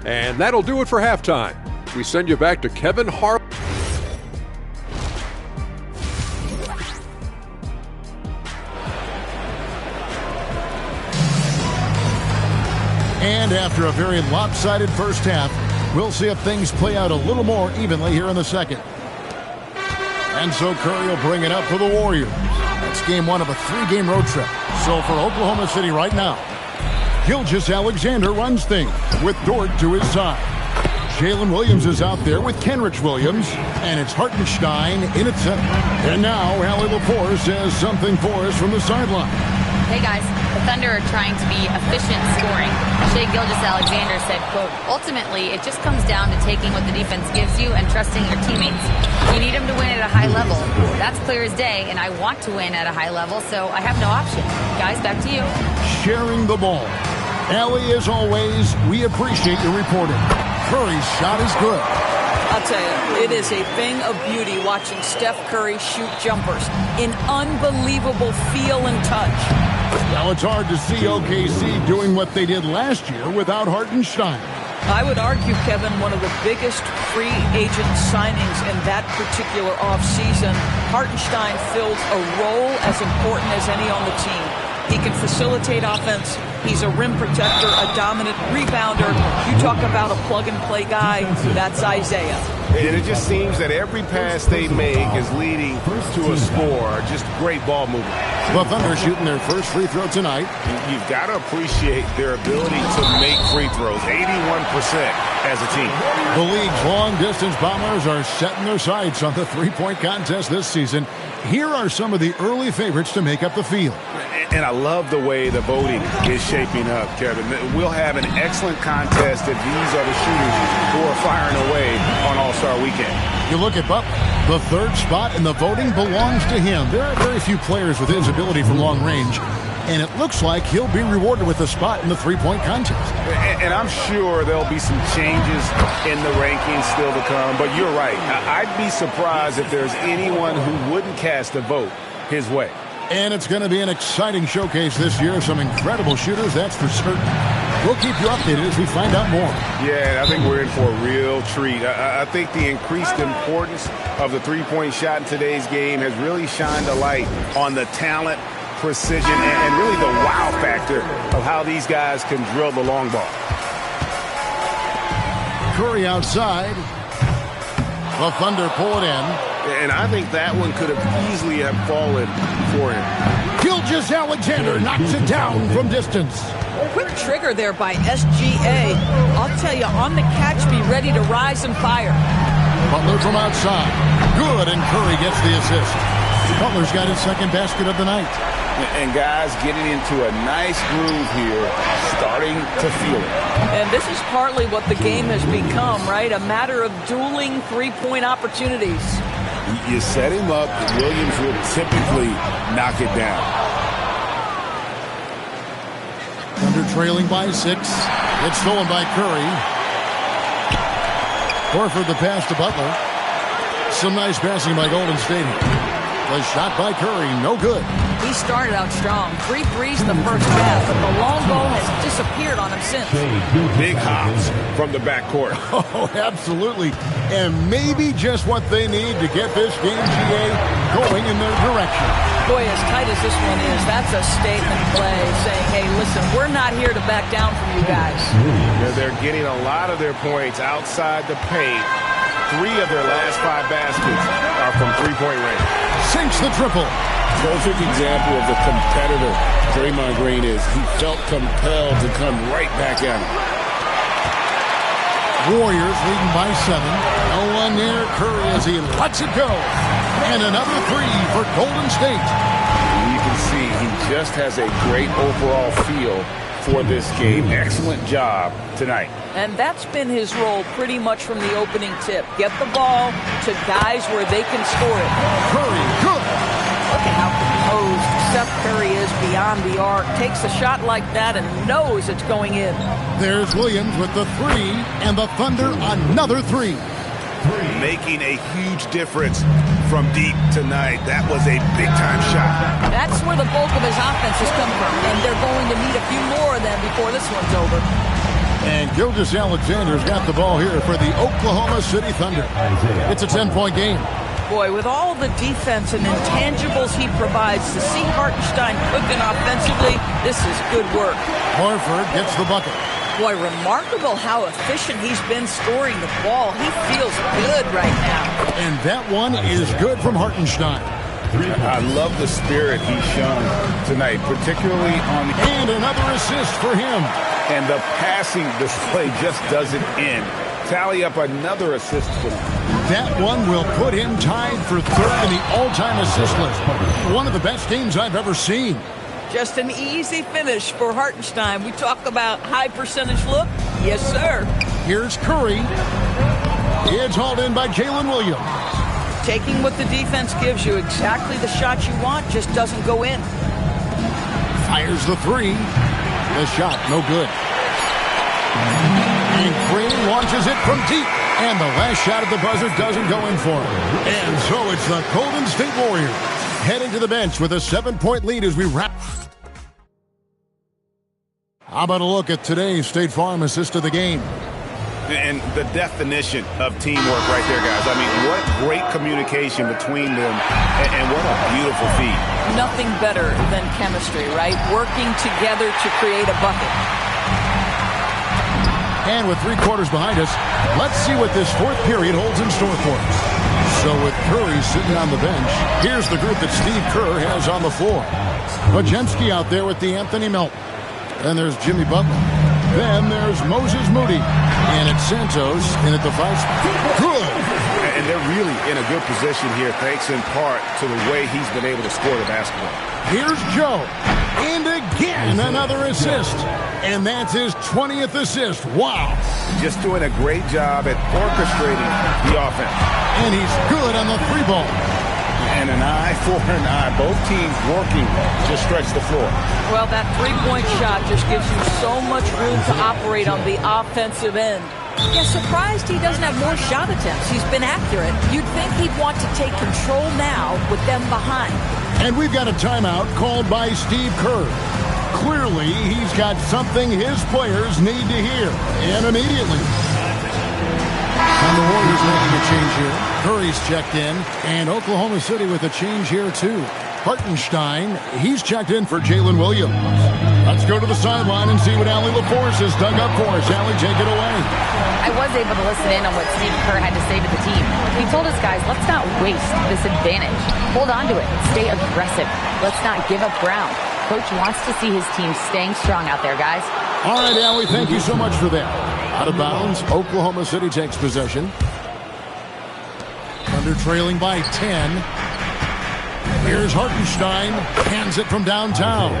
And that'll do it for halftime. We send you back to Kevin Hart. And after a very lopsided first half, we'll see if things play out a little more evenly here in the second. And so Curry will bring it up for the Warriors. That's game one of a three-game road trip. So for Oklahoma City right now, Gilgeous-Alexander runs things with Dort to his side. Jalen Williams is out there with Kenrich Williams, and it's Hartenstein in at center. And now Allie LaForce says something for us from the sideline. Hey guys, the Thunder are trying to be efficient scoring. Shai Gilgeous-Alexander said, quote, ultimately, it just comes down to taking what the defense gives you and trusting your teammates. You need them to win at a high level. That's clear as day, and I want to win at a high level, so I have no option. Guys, back to you. Sharing the ball. Allie, as always, we appreciate your reporting. Curry's shot is good. I'll tell you, it is a thing of beauty watching Steph Curry shoot jumpers. An unbelievable feel and touch. Now it's hard to see OKC doing what they did last year without Hartenstein. I would argue, Kevin, one of the biggest free agent signings in that particular offseason. Hartenstein fills a role as important as any on the team. He can facilitate offense. He's a rim protector, a dominant rebounder. You talk about a plug-and-play guy, that's Isaiah. And it just seems that every pass they make is leading to a score. Just great ball movement. The Thunder shooting their first free throw tonight. You've got to appreciate their ability to make free throws. 81% as a team. The league's long-distance bombers are setting their sights on the three-point contest this season. Here are some of the early favorites to make up the field. And I love the way the voting is shaping up, Kevin. We'll have an excellent contest if these are the shooters who are firing away on All-Star Weekend. You look at Butler. The third spot in the voting belongs to him. There are very few players with his ability from long range, and it looks like he'll be rewarded with a spot in the three-point contest. And I'm sure there'll be some changes in the rankings still to come, but you're right. I'd be surprised if there's anyone who wouldn't cast a vote his way. And it's going to be an exciting showcase this year. Some incredible shooters, that's for certain. We'll keep you updated as we find out more. Yeah, I think we're in for a real treat. I think the increased importance of the three-point shot in today's game has really shined a light on the talent, precision, and really the wow factor of how these guys can drill the long ball. Curry outside. The Thunder pull it in. And I think that one could have easily have fallen for him. Gilgeous-Alexander knocks it down from distance. Quick trigger there by SGA. I'll tell you, on the catch, be ready to rise and fire. Butler from outside. Good, and Curry gets the assist. Butler's got his second basket of the night. And guys getting into a nice groove here, starting to feel it. And this is partly what the game has become, right? A matter of dueling three-point opportunities. You set him up, Williams will typically knock it down. Thunder trailing by 6. It's stolen by Curry. Horford the pass to Butler. Some nice passing by Golden State. The shot by Curry, no good. He started out strong. 3 threes in the first half, but the long ball has disappeared on him since. Big hops from the backcourt. Oh, absolutely. And maybe just what they need to get this game, GA, going in their direction. Boy, as tight as this one is, that's a statement play saying, hey, listen, we're not here to back down from you guys. They're getting a lot of their points outside the paint. 3 of their last 5 baskets are from three-point range. Sinks the triple. Perfect example of the competitor Draymond Green is. He felt compelled to come right back at him. Warriors leading by 7. No one near Curry as he lets it go. And another 3 for Golden State. You can see he just has a great overall feel for this game. Excellent job tonight. And that's been his role pretty much from the opening tip. Get the ball to guys where they can score it. Curry, good. Look at how composed Steph Curry is beyond the arc. Takes a shot like that and knows it's going in. There's Williams with the 3, and the Thunder another 3. Making a huge difference from deep tonight. That was a big-time shot. That's where the bulk of his offense has come from, and they're going to need a few more of them before this one's over. And Gilgeous-Alexander's got the ball here for the Oklahoma City Thunder. It's a 10-point game. Boy, with all the defense and intangibles he provides, to see Hartenstein cooking offensively, this is good work. Horford gets the bucket. Boy, remarkable how efficient he's been scoring the ball. He feels good right now. And that one is good from Hartenstein. I love the spirit he's shown tonight, particularly on the... And another assist for him. And the passing display just doesn't end. Tally up another assist for him. That one will put him tied for 3rd in the all-time assist list. One of the best games I've ever seen. Just an easy finish for Hartenstein. We talk about high percentage look. Yes, sir. Here's Curry. It's hauled in by Jalen Williams. Taking what the defense gives you, exactly the shot you want, just doesn't go in. Fires the 3. The shot, no good. And Green launches it from deep. And the last shot at the buzzer doesn't go in for him. And so it's the Golden State Warriors heading to the bench with a 7-point lead as we wrap. How about a look at today's State Farm assist of the game? And the definition of teamwork right there, guys. I mean, what great communication between them, and what a beautiful feat. Nothing better than chemistry, right? Working together to create a bucket. And with 3 quarters behind us, let's see what this 4th period holds in store for us. So with Curry sitting on the bench, here's the group that Steve Kerr has on the floor. Podziemski out there with the Anthony Melton. Then there's Jimmy Butler. Then there's Moses Moody. And it's Santos in at the 5 spot. Good! And And they're really in a good position here, thanks in part to the way he's been able to score the basketball. Here's Joe. And again, another assist. And that's his 20th assist. Wow. Just doing a great job at orchestrating the offense. And he's good on the three ball. And an eye for an eye. Both teams working to stretch the floor. Well, that three-point shot just gives you so much room to operate on the offensive end. Yeah, surprised he doesn't have more shot attempts. He's been accurate. You'd think he'd want to take control now with them behind. And we've got a timeout called by Steve Kerr. Clearly, he's got something his players need to hear, and immediately. And the Warriors making a change here. Curry's checked in, and Oklahoma City with a change here, too. Hartenstein, he's checked in for Jalen Williams. Let's go to the sideline and see what Allie LaForce has dug up for us. Allie, take it away. I was able to listen in on what Steve Kerr had to say to the team. He told us, guys, let's not waste this advantage. Hold on to it. Stay aggressive. Let's not give up ground. Coach wants to see his team staying strong out there, guys. All right, Allie, thank you so much for that. Out of bounds, Oklahoma City takes possession. Thunder trailing by 10. Here's Hartenstein, hands it from downtown.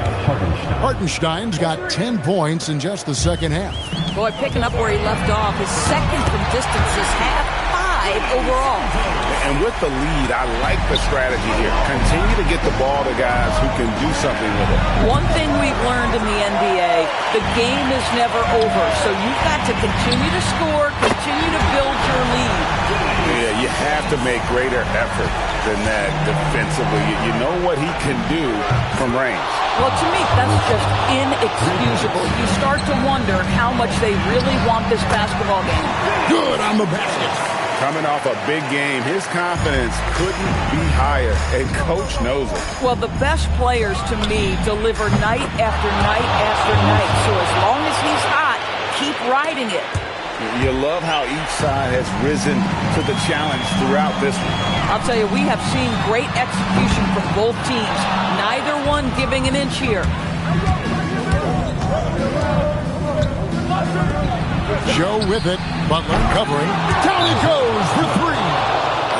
Hartenstein's got 10 points in just the second half. Boy, picking up where he left off. His second from distance is half 5 overall. And with the lead, I like the strategy here. Continue to get the ball to guys who can do something with it. One thing we've learned in the NBA, the game is never over. So you've got to continue to score, continue to build your lead. Yeah, you have to make greater effort than that defensively. You know what he can do from range. Well, to me, that's just inexcusable. You start to wonder how much they really want this basketball game. Good on the basket. Coming off a big game, his confidence couldn't be higher, and Coach knows it. Well, the best players, to me, deliver night after night after night. So as long as he's hot, keep riding it. You love how each side has risen to the challenge throughout this one. I'll tell you, we have seen great execution from both teams. Neither one giving an inch here. Joe with it. Butler covering. Down he goes for 3.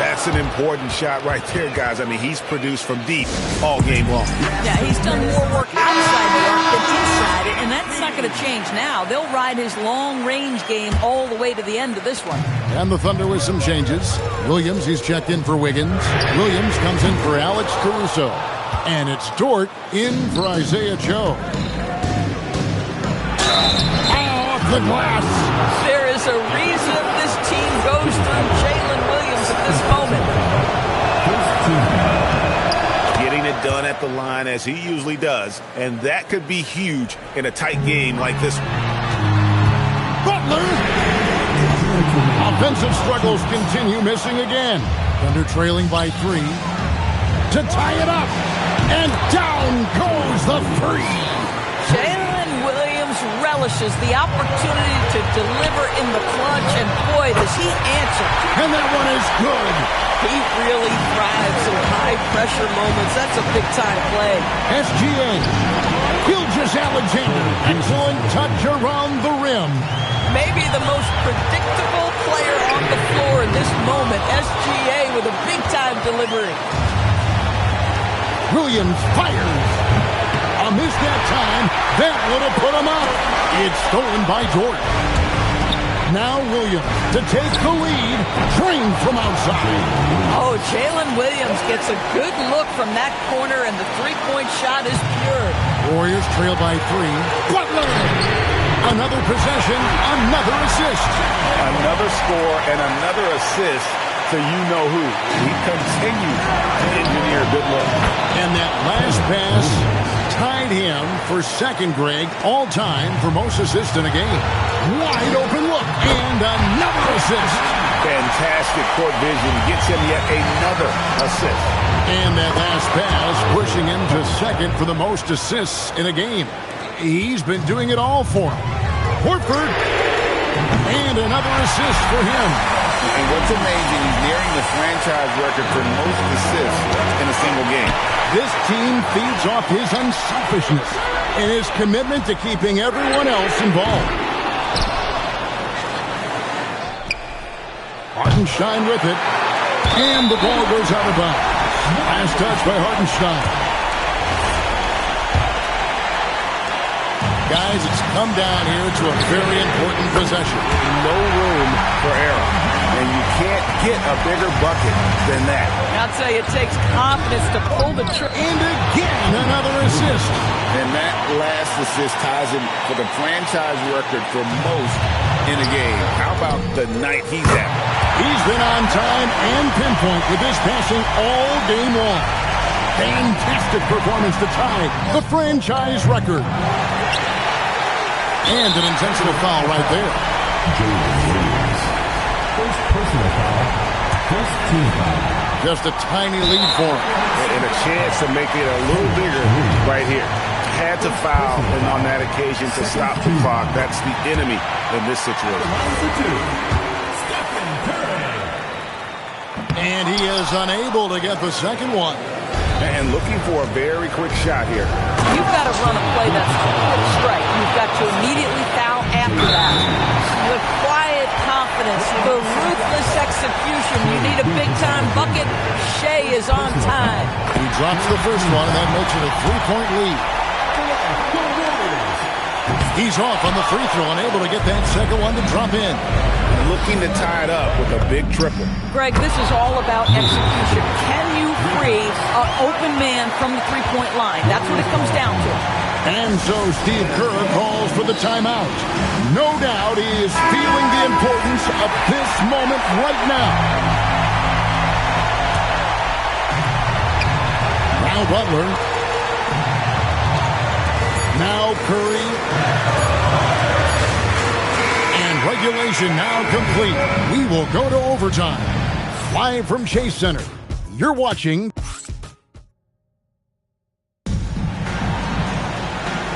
That's an important shot right there, guys. I mean, he's produced from deep all game long. Yeah, he's done more work outside the arc than inside it, and that's not going to change now. They'll ride his long-range game all the way to the end of this one. And the Thunder with some changes. Williams, he's checked in for Wiggins. Williams comes in for Alex Caruso. And it's Dort in for Isaiah Joe. Off the glass. There is a reason this team goes through Jalen Williams at this moment. Getting it done at the line as he usually does, and that could be huge in a tight game like this one. Butler! Offensive struggles continue, missing again. Thunder trailing by 3. To tie it up. And down goes the 3. Jalen Williams relishes the opportunity to deliver in the clutch, and boy, does he answer. And that one is good. He really thrives in high-pressure moments. That's a big-time play. SGA. Gilgeous-Alexander. Excellent touch around the rim. Maybe the most predictable player on the floor in this moment. SGA with a big-time delivery. Williams fires. A miss that time. That would have put him up. It's stolen by Dort. Now Williams to take the lead. Drained from outside. Oh, Jalen Williams gets a good look from that corner, and the three-point shot is pure. Warriors trail by 3. Butler. Another possession. Another assist. Another score and another assist to you-know-who. We continue to engineer a good look. And that last pass tied him for second, Greg, all-time for most assists in a game. Wide open look, and another assist. Fantastic court vision gets him yet another assist. And that last pass pushing him to second for the most assists in a game. He's been doing it all for him. Horford, and another assist for him. And what's amazing, he's nearing the franchise record for most assists in a single game. This team feeds off his unselfishness and his commitment to keeping everyone else involved. Hartenstein with it. And the ball goes out of bounds. Last touch by Hartenstein. Guys, it's come down here to a very important possession. No room for error. And you can't get a bigger bucket than that. I'll tell you, it takes confidence to pull the trigger. And again, another assist. And that last assist ties him for the franchise record for most in a game. How about the night he's having? He's been on time and pinpoint with his passing all game long. Fantastic performance to tie the franchise record. And an intentional foul right there. First personal foul. First team foul. Just a tiny lead for him. And a chance to make it a little bigger right here. Had to foul, and on that occasion to stop the clock. That's the enemy in this situation. And he is unable to get the second one. And looking for a very quick shot here. You've got to run a play that's a strike. You've got to immediately foul after that. The quiet confidence, the ruthless execution. You need a big-time bucket. Shea is on time. He drops the first one, and that makes it a 3-point lead. He's off on the free throw, unable to get that second one to drop in. Looking to tie it up with a big triple. Greg, this is all about execution. Can you free an open man from the three-point line? That's what it comes down to. And so Steve Kerr calls for the timeout. No doubt he is feeling the importance of this moment right now. Now Butler. Now Curry. And regulation now complete. We will go to overtime. Live from Chase Center. You're watching.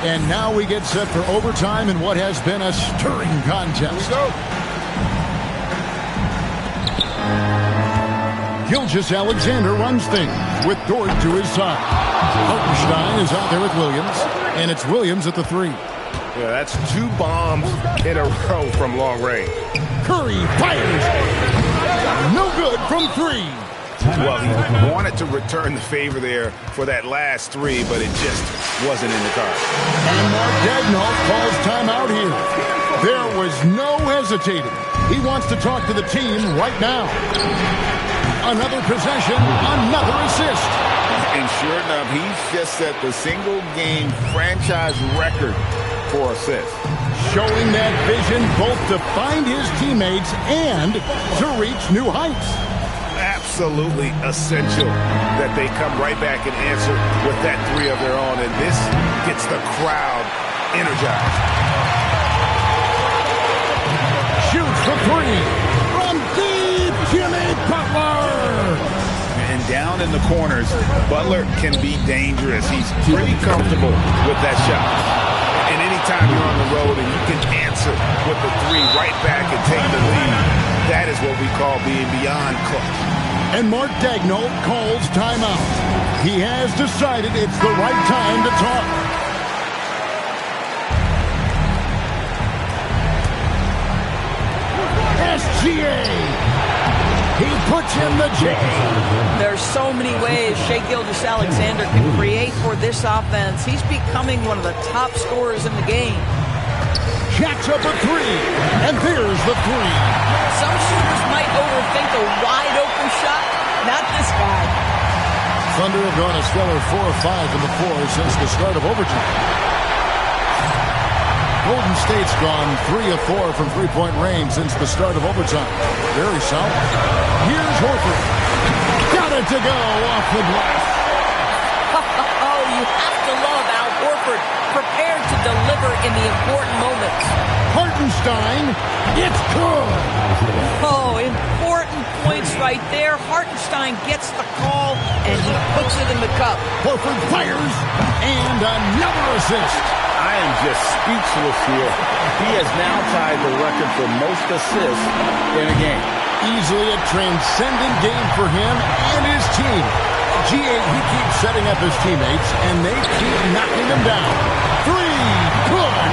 And now we get set for overtime in what has been a stirring contest. Gilgeous-Alexander runs things with Dort to his side. Hartenstein is out there with Williams, and it's Williams at the three. Yeah, that's 2 bombs in a row from long range. Curry fires. No good from 3. Well, he wanted to return the favor there for that last 3, but it just wasn't in the cards. And Mark Daigneault calls timeout here. There was no hesitating. He wants to talk to the team right now. Another possession, another assist. And sure enough, he's just set the single-game franchise record for assists. Showing that vision both to find his teammates and to reach new heights. Absolutely essential that they come right back and answer with that 3 of their own, and this gets the crowd energized. Shoots for 3 from deep, Jimmy Butler. And down in the corners, Butler can be dangerous. He's pretty comfortable with that shot. And anytime you're on the road and you can answer with the 3 right back and take the lead, that is what we call being beyond clutch. And Mark Daigneault calls timeout. He has decided it's the right time to talk. SGA. He puts in the J. There's so many ways Shai Gilgeous-Alexander can create for this offense. He's becoming one of the top scorers in the game. Jacks up a 3, and there's the 3. Some shooters might overthink a wide-open shot. Not this guy. Thunder have gone a stellar 4 of 5 in the 4 since the start of overtime. Golden State's gone 3 of 4 from three-point range since the start of overtime. Very solid. Here's Horford. Got it to go off the glass. Oh, you have to love Al Horford, prepared to deliver in the important moments. Hartenstein, it's good. Oh, important points right there. Hartenstein gets the call, and he puts it in the cup. Horford fires, and another assist. I am just speechless here. He has now tied the record for most assists in a game. Easily a transcendent game for him and his team. G8, he keeps setting up his teammates, and they keep knocking him down. 3, good.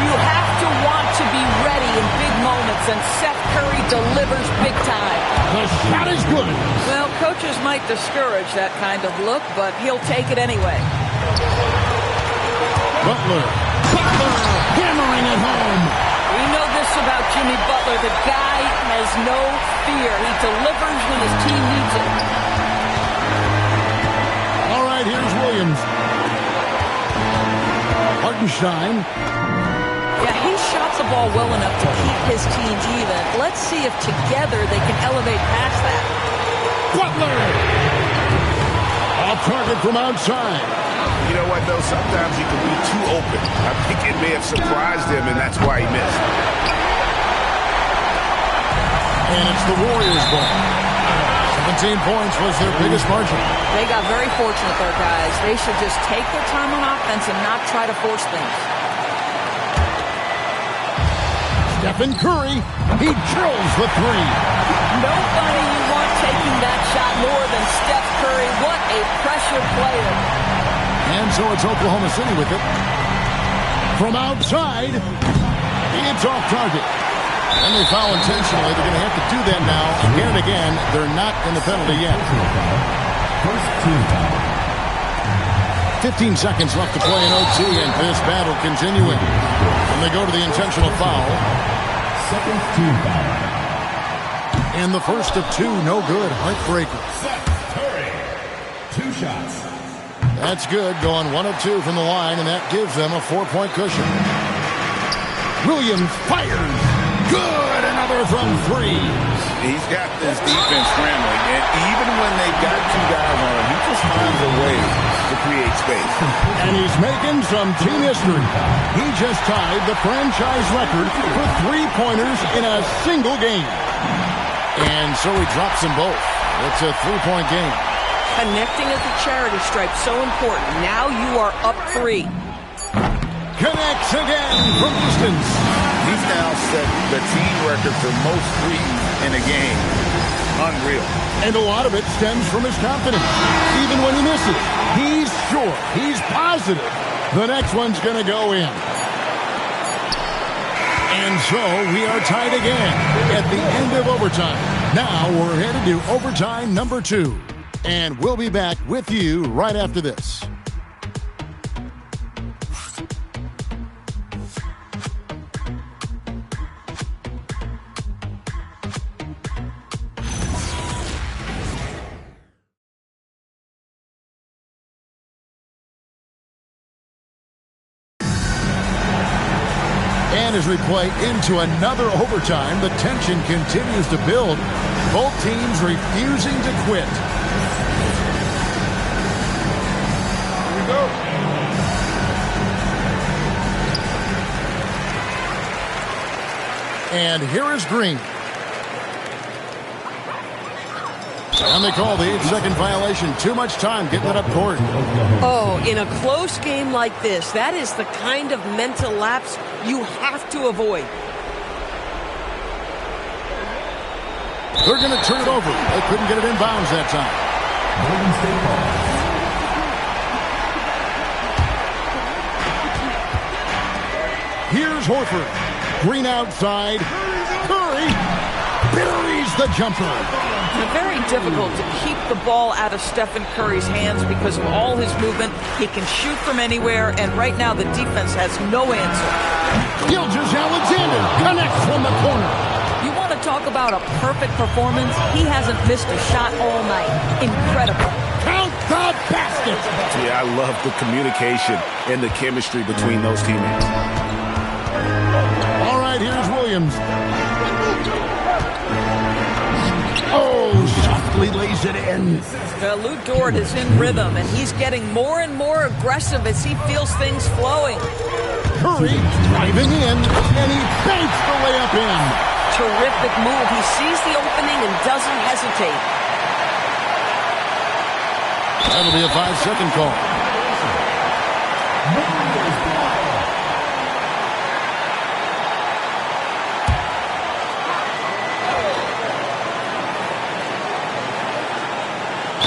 You have to want to be ready in big moments. minutes, and Seth Curry delivers big time. The shot is good. Well, coaches might discourage that kind of look, but he'll take it anyway. Butler hammering it home. We know this about Jimmy Butler. The guy has no fear. He delivers when his team needs it. All right, here's Williams. Hartenstein. Yeah, he shot the ball well enough to keep his team even. Let's see if together they can elevate past that. Butler! Off target from outside. You know what, though? Sometimes he can be too open. I think it may have surprised him, and that's why he missed. And it's the Warriors' ball. 17 points was their biggest margin. They got very fortunate there, guys. They should just take their time on offense and not try to force things. Stephen Curry, he drills the three. Nobody you want taking that shot more than Steph Curry. What a pressure player. And so it's Oklahoma City with it. From outside, it's off target. And they foul intentionally. They're going to have to do that now again and again. They're not in the penalty yet. First team foul. 15 seconds left to play in OT, and this battle continuing. And they go to the intentional foul. Second team foul. And the first of two, no good. Heartbreaker. Seth Curry. 2 shots. That's good. Going 1 of 2 from the line, and that gives them a 4-point cushion. Williams fires. Good. Another from 3. He's got this defense scrambling, and even when they've got 2 guys on him, he just finds a way to create space. And he's making some team history. He just tied the franchise record for 3-pointers in a single game. And so he drops them both. It's a 3-point game. Connecting at the charity stripe, so important. Now you are up 3. Connects again from distance. He's now set the team record for most threes in a game. Unreal. And a lot of it stems from his confidence. Even when he misses, he's sure, he's positive the next one's going to go in. And so we are tied again at the end of overtime. Now we're headed to overtime number 2. And we'll be back with you right after this. And as we play into another overtime, the tension continues to build. Both teams refusing to quit. Here we go. And here is Green. And they call the 8-second violation. Too much time getting it up court. Oh, in a close game like this, that is the kind of mental lapse you have to avoid. They're going to turn it over. They couldn't get it in bounds that time. Golden State ball. Here's Horford. Green outside. Curry buries the jumper. Very difficult to keep the ball out of Stephen Curry's hands because of all his movement. He can shoot from anywhere, and right now the defense has no answer. Gilgeous-Alexander connects from the corner. You want to talk about a perfect performance? He hasn't missed a shot all night. Incredible. Count the basket. Yeah, I love the communication and the chemistry between those teammates. All right, here's Williams. Oh, softly lays it in. Lou Dort is in rhythm, and he's getting more and more aggressive as he feels things flowing. Curry driving in, and he banks the layup in. Terrific move. He sees the opening and doesn't hesitate. That'll be a 5-second call.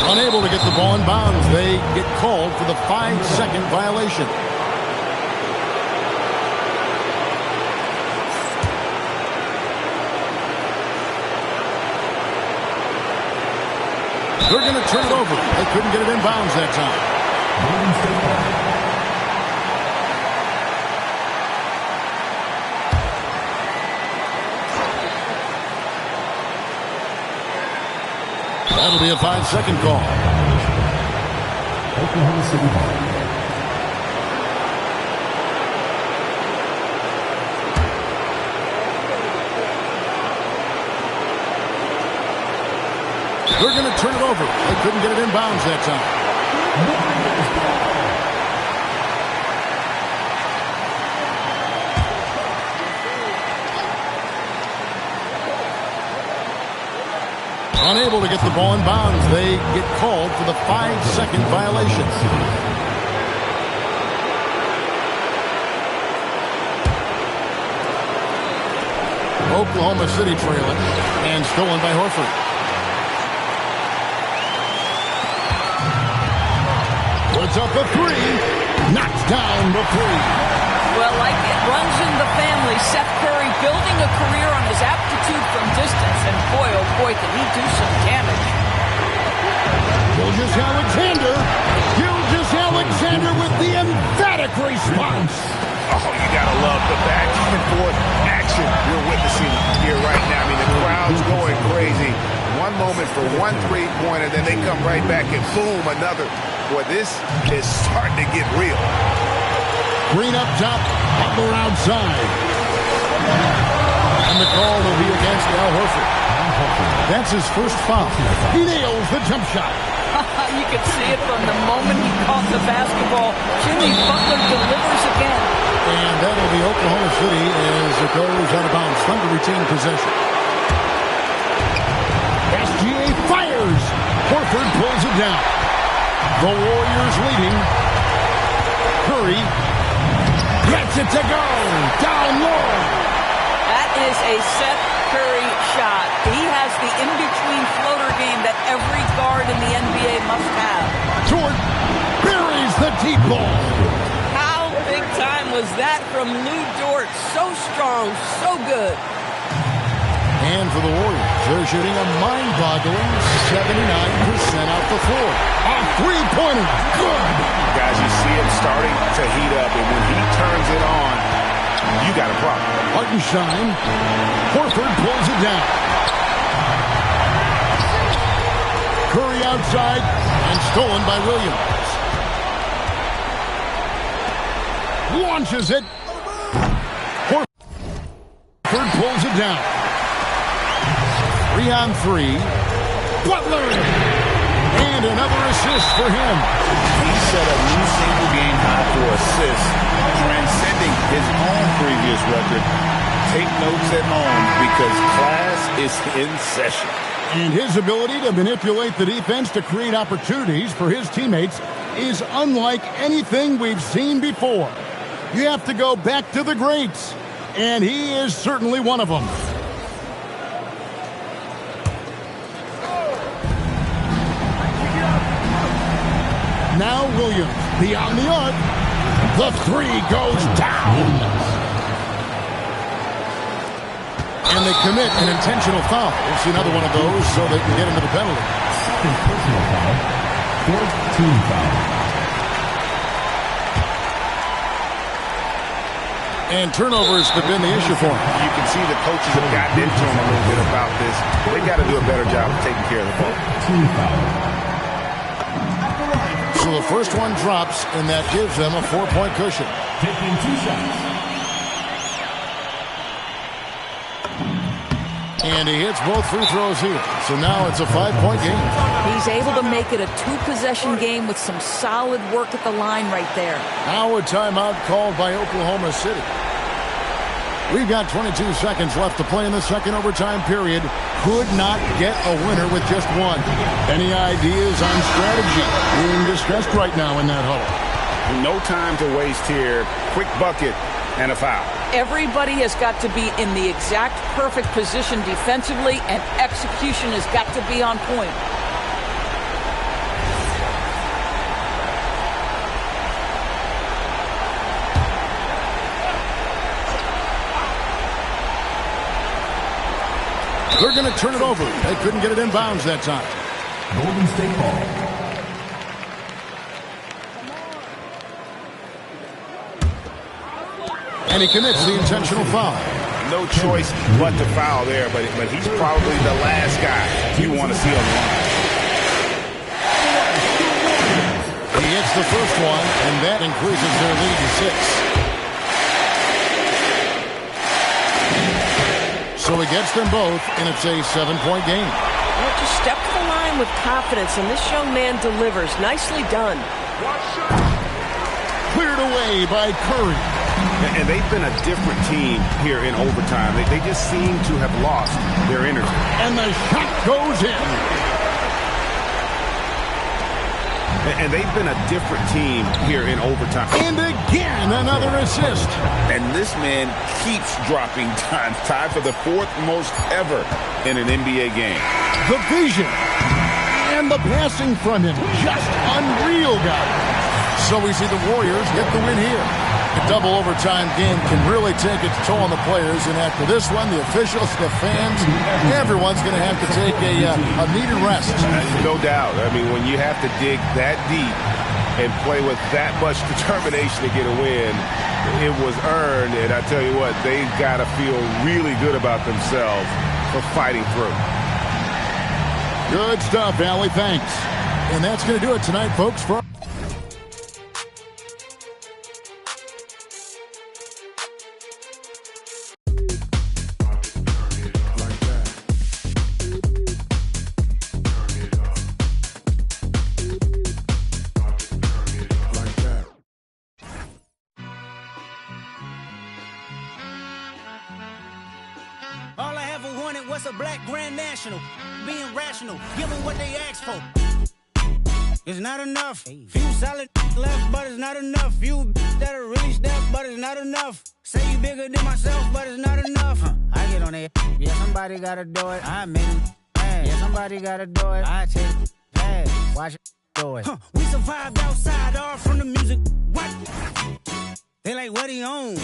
Unable to get the ball in bounds. They get called for the 5-second violation. They're going to turn it over. They couldn't get it in bounds that time. That'll be a 5-second call. Oklahoma City ball. They're going to turn it over. They couldn't get it in bounds that time. Unable to get the ball in bounds. They get called for the 5-second violation. Oklahoma City trailing and stolen by Horford. Puts up a three. Knocks down the three. Well, like it runs in the family. Seth Curry building a career on his aptitude from distance. And boy, oh boy, can he do some damage. Gilgeous Alexander with the emphatic response. Oh, you gotta love the back and forth action we're witnessing here right now. I mean, the crowd's going crazy. One moment for one three-pointer, then they come right back and boom, another. Boy, this is starting to get real. Green up top, Butler outside. And the call will be against Al Horford. That's his first foul. He nails the jump shot. You can see it from the moment he caught the basketball. Jimmy Butler delivers again. And that'll be Oklahoma City as it goes out of bounds. Thunder retain possession. SGA fires. Horford pulls it down. The Warriors leading. Curry gets it to go. Down low. That is a Seth Curry shot. He has the in-between floater game that every guard in the NBA must have. Jordan buries the deep ball. How big time was that from Lou Dort? So strong, so good. And for the Warriors, they're shooting a mind-boggling 79% off the floor. A three-pointer, good. Guys, you see him starting to heat up, and when he turns it on, you got a problem. Hartenstein, Horford pulls it down. Curry outside and stolen by Williams. Launches it. Horford pulls it down. 3-on-3. Butler! And another assist for him. He set a new single-game high for assists, transcending his own previous record. Take notes at home because class is in session. And his ability to manipulate the defense to create opportunities for his teammates is unlike anything we've seen before. You have to go back to the greats, and he is certainly one of them. Now Williams, beyond the arc. The three goes down. And they commit an intentional foul. We'll see another one of those so they can get into the penalty. Personal foul. Fourth team foul. And turnovers have been the issue for him. You can see the coaches have gotten into him a little bit about this. They've got to do a better job of taking care of the ball. Team foul. So the first one drops, and that gives them a 4-point cushion. Taking 2 shots. And he hits both free throws here. So now it's a 5-point game. He's able to make it a 2-possession game with some solid work at the line right there. Now a timeout called by Oklahoma City. We've got 22 seconds left to play in the second overtime period. Could not get a winner with just one. Any ideas on strategy being discussed right now in that huddle? No time to waste here. Quick bucket and a foul. Everybody has got to be in the exact perfect position defensively, and execution has got to be on point. They're going to turn it over. They couldn't get it in bounds that time. Golden State ball. And he commits the intentional foul. No choice but to foul there, but he's probably the last guy you want to see on the line. He hits the first one, and that increases their lead to 6. So he gets them both, and it's a 7-point game. Well, just step to the line with confidence, and this young man delivers. Nicely done. Cleared away by Curry. And they've been a different team here in overtime. They just seem to have lost their energy. And the shot goes in. And they've been a different team here in overtime. And again, another assist. And this man keeps dropping time. Tied for the 4th most ever in an NBA game. The vision and the passing from him. Just unreal, guys. So we see the Warriors get the win here. A double overtime game can really take its toll on the players, and after this one, the officials, the fans, everyone's going to have to take a needed rest. No doubt. I mean, when you have to dig that deep and play with that much determination to get a win, it was earned, and I tell you what, they've got to feel really good about themselves for fighting through. Good stuff, Allie. Thanks. And that's going to do it tonight, folks. For All I ever wanted was a black grand national. Being rational, give them what they asked for. It's not enough. Few solid left, but it's not enough. Few that are really step, but it's not enough. Say you bigger than myself, but it's not enough. I get on it. Yeah, somebody gotta do it. I made him. Yeah, somebody gotta do it. I take it. Hey, watch it do it. We survived outside, all from the music. What? They like, what he own?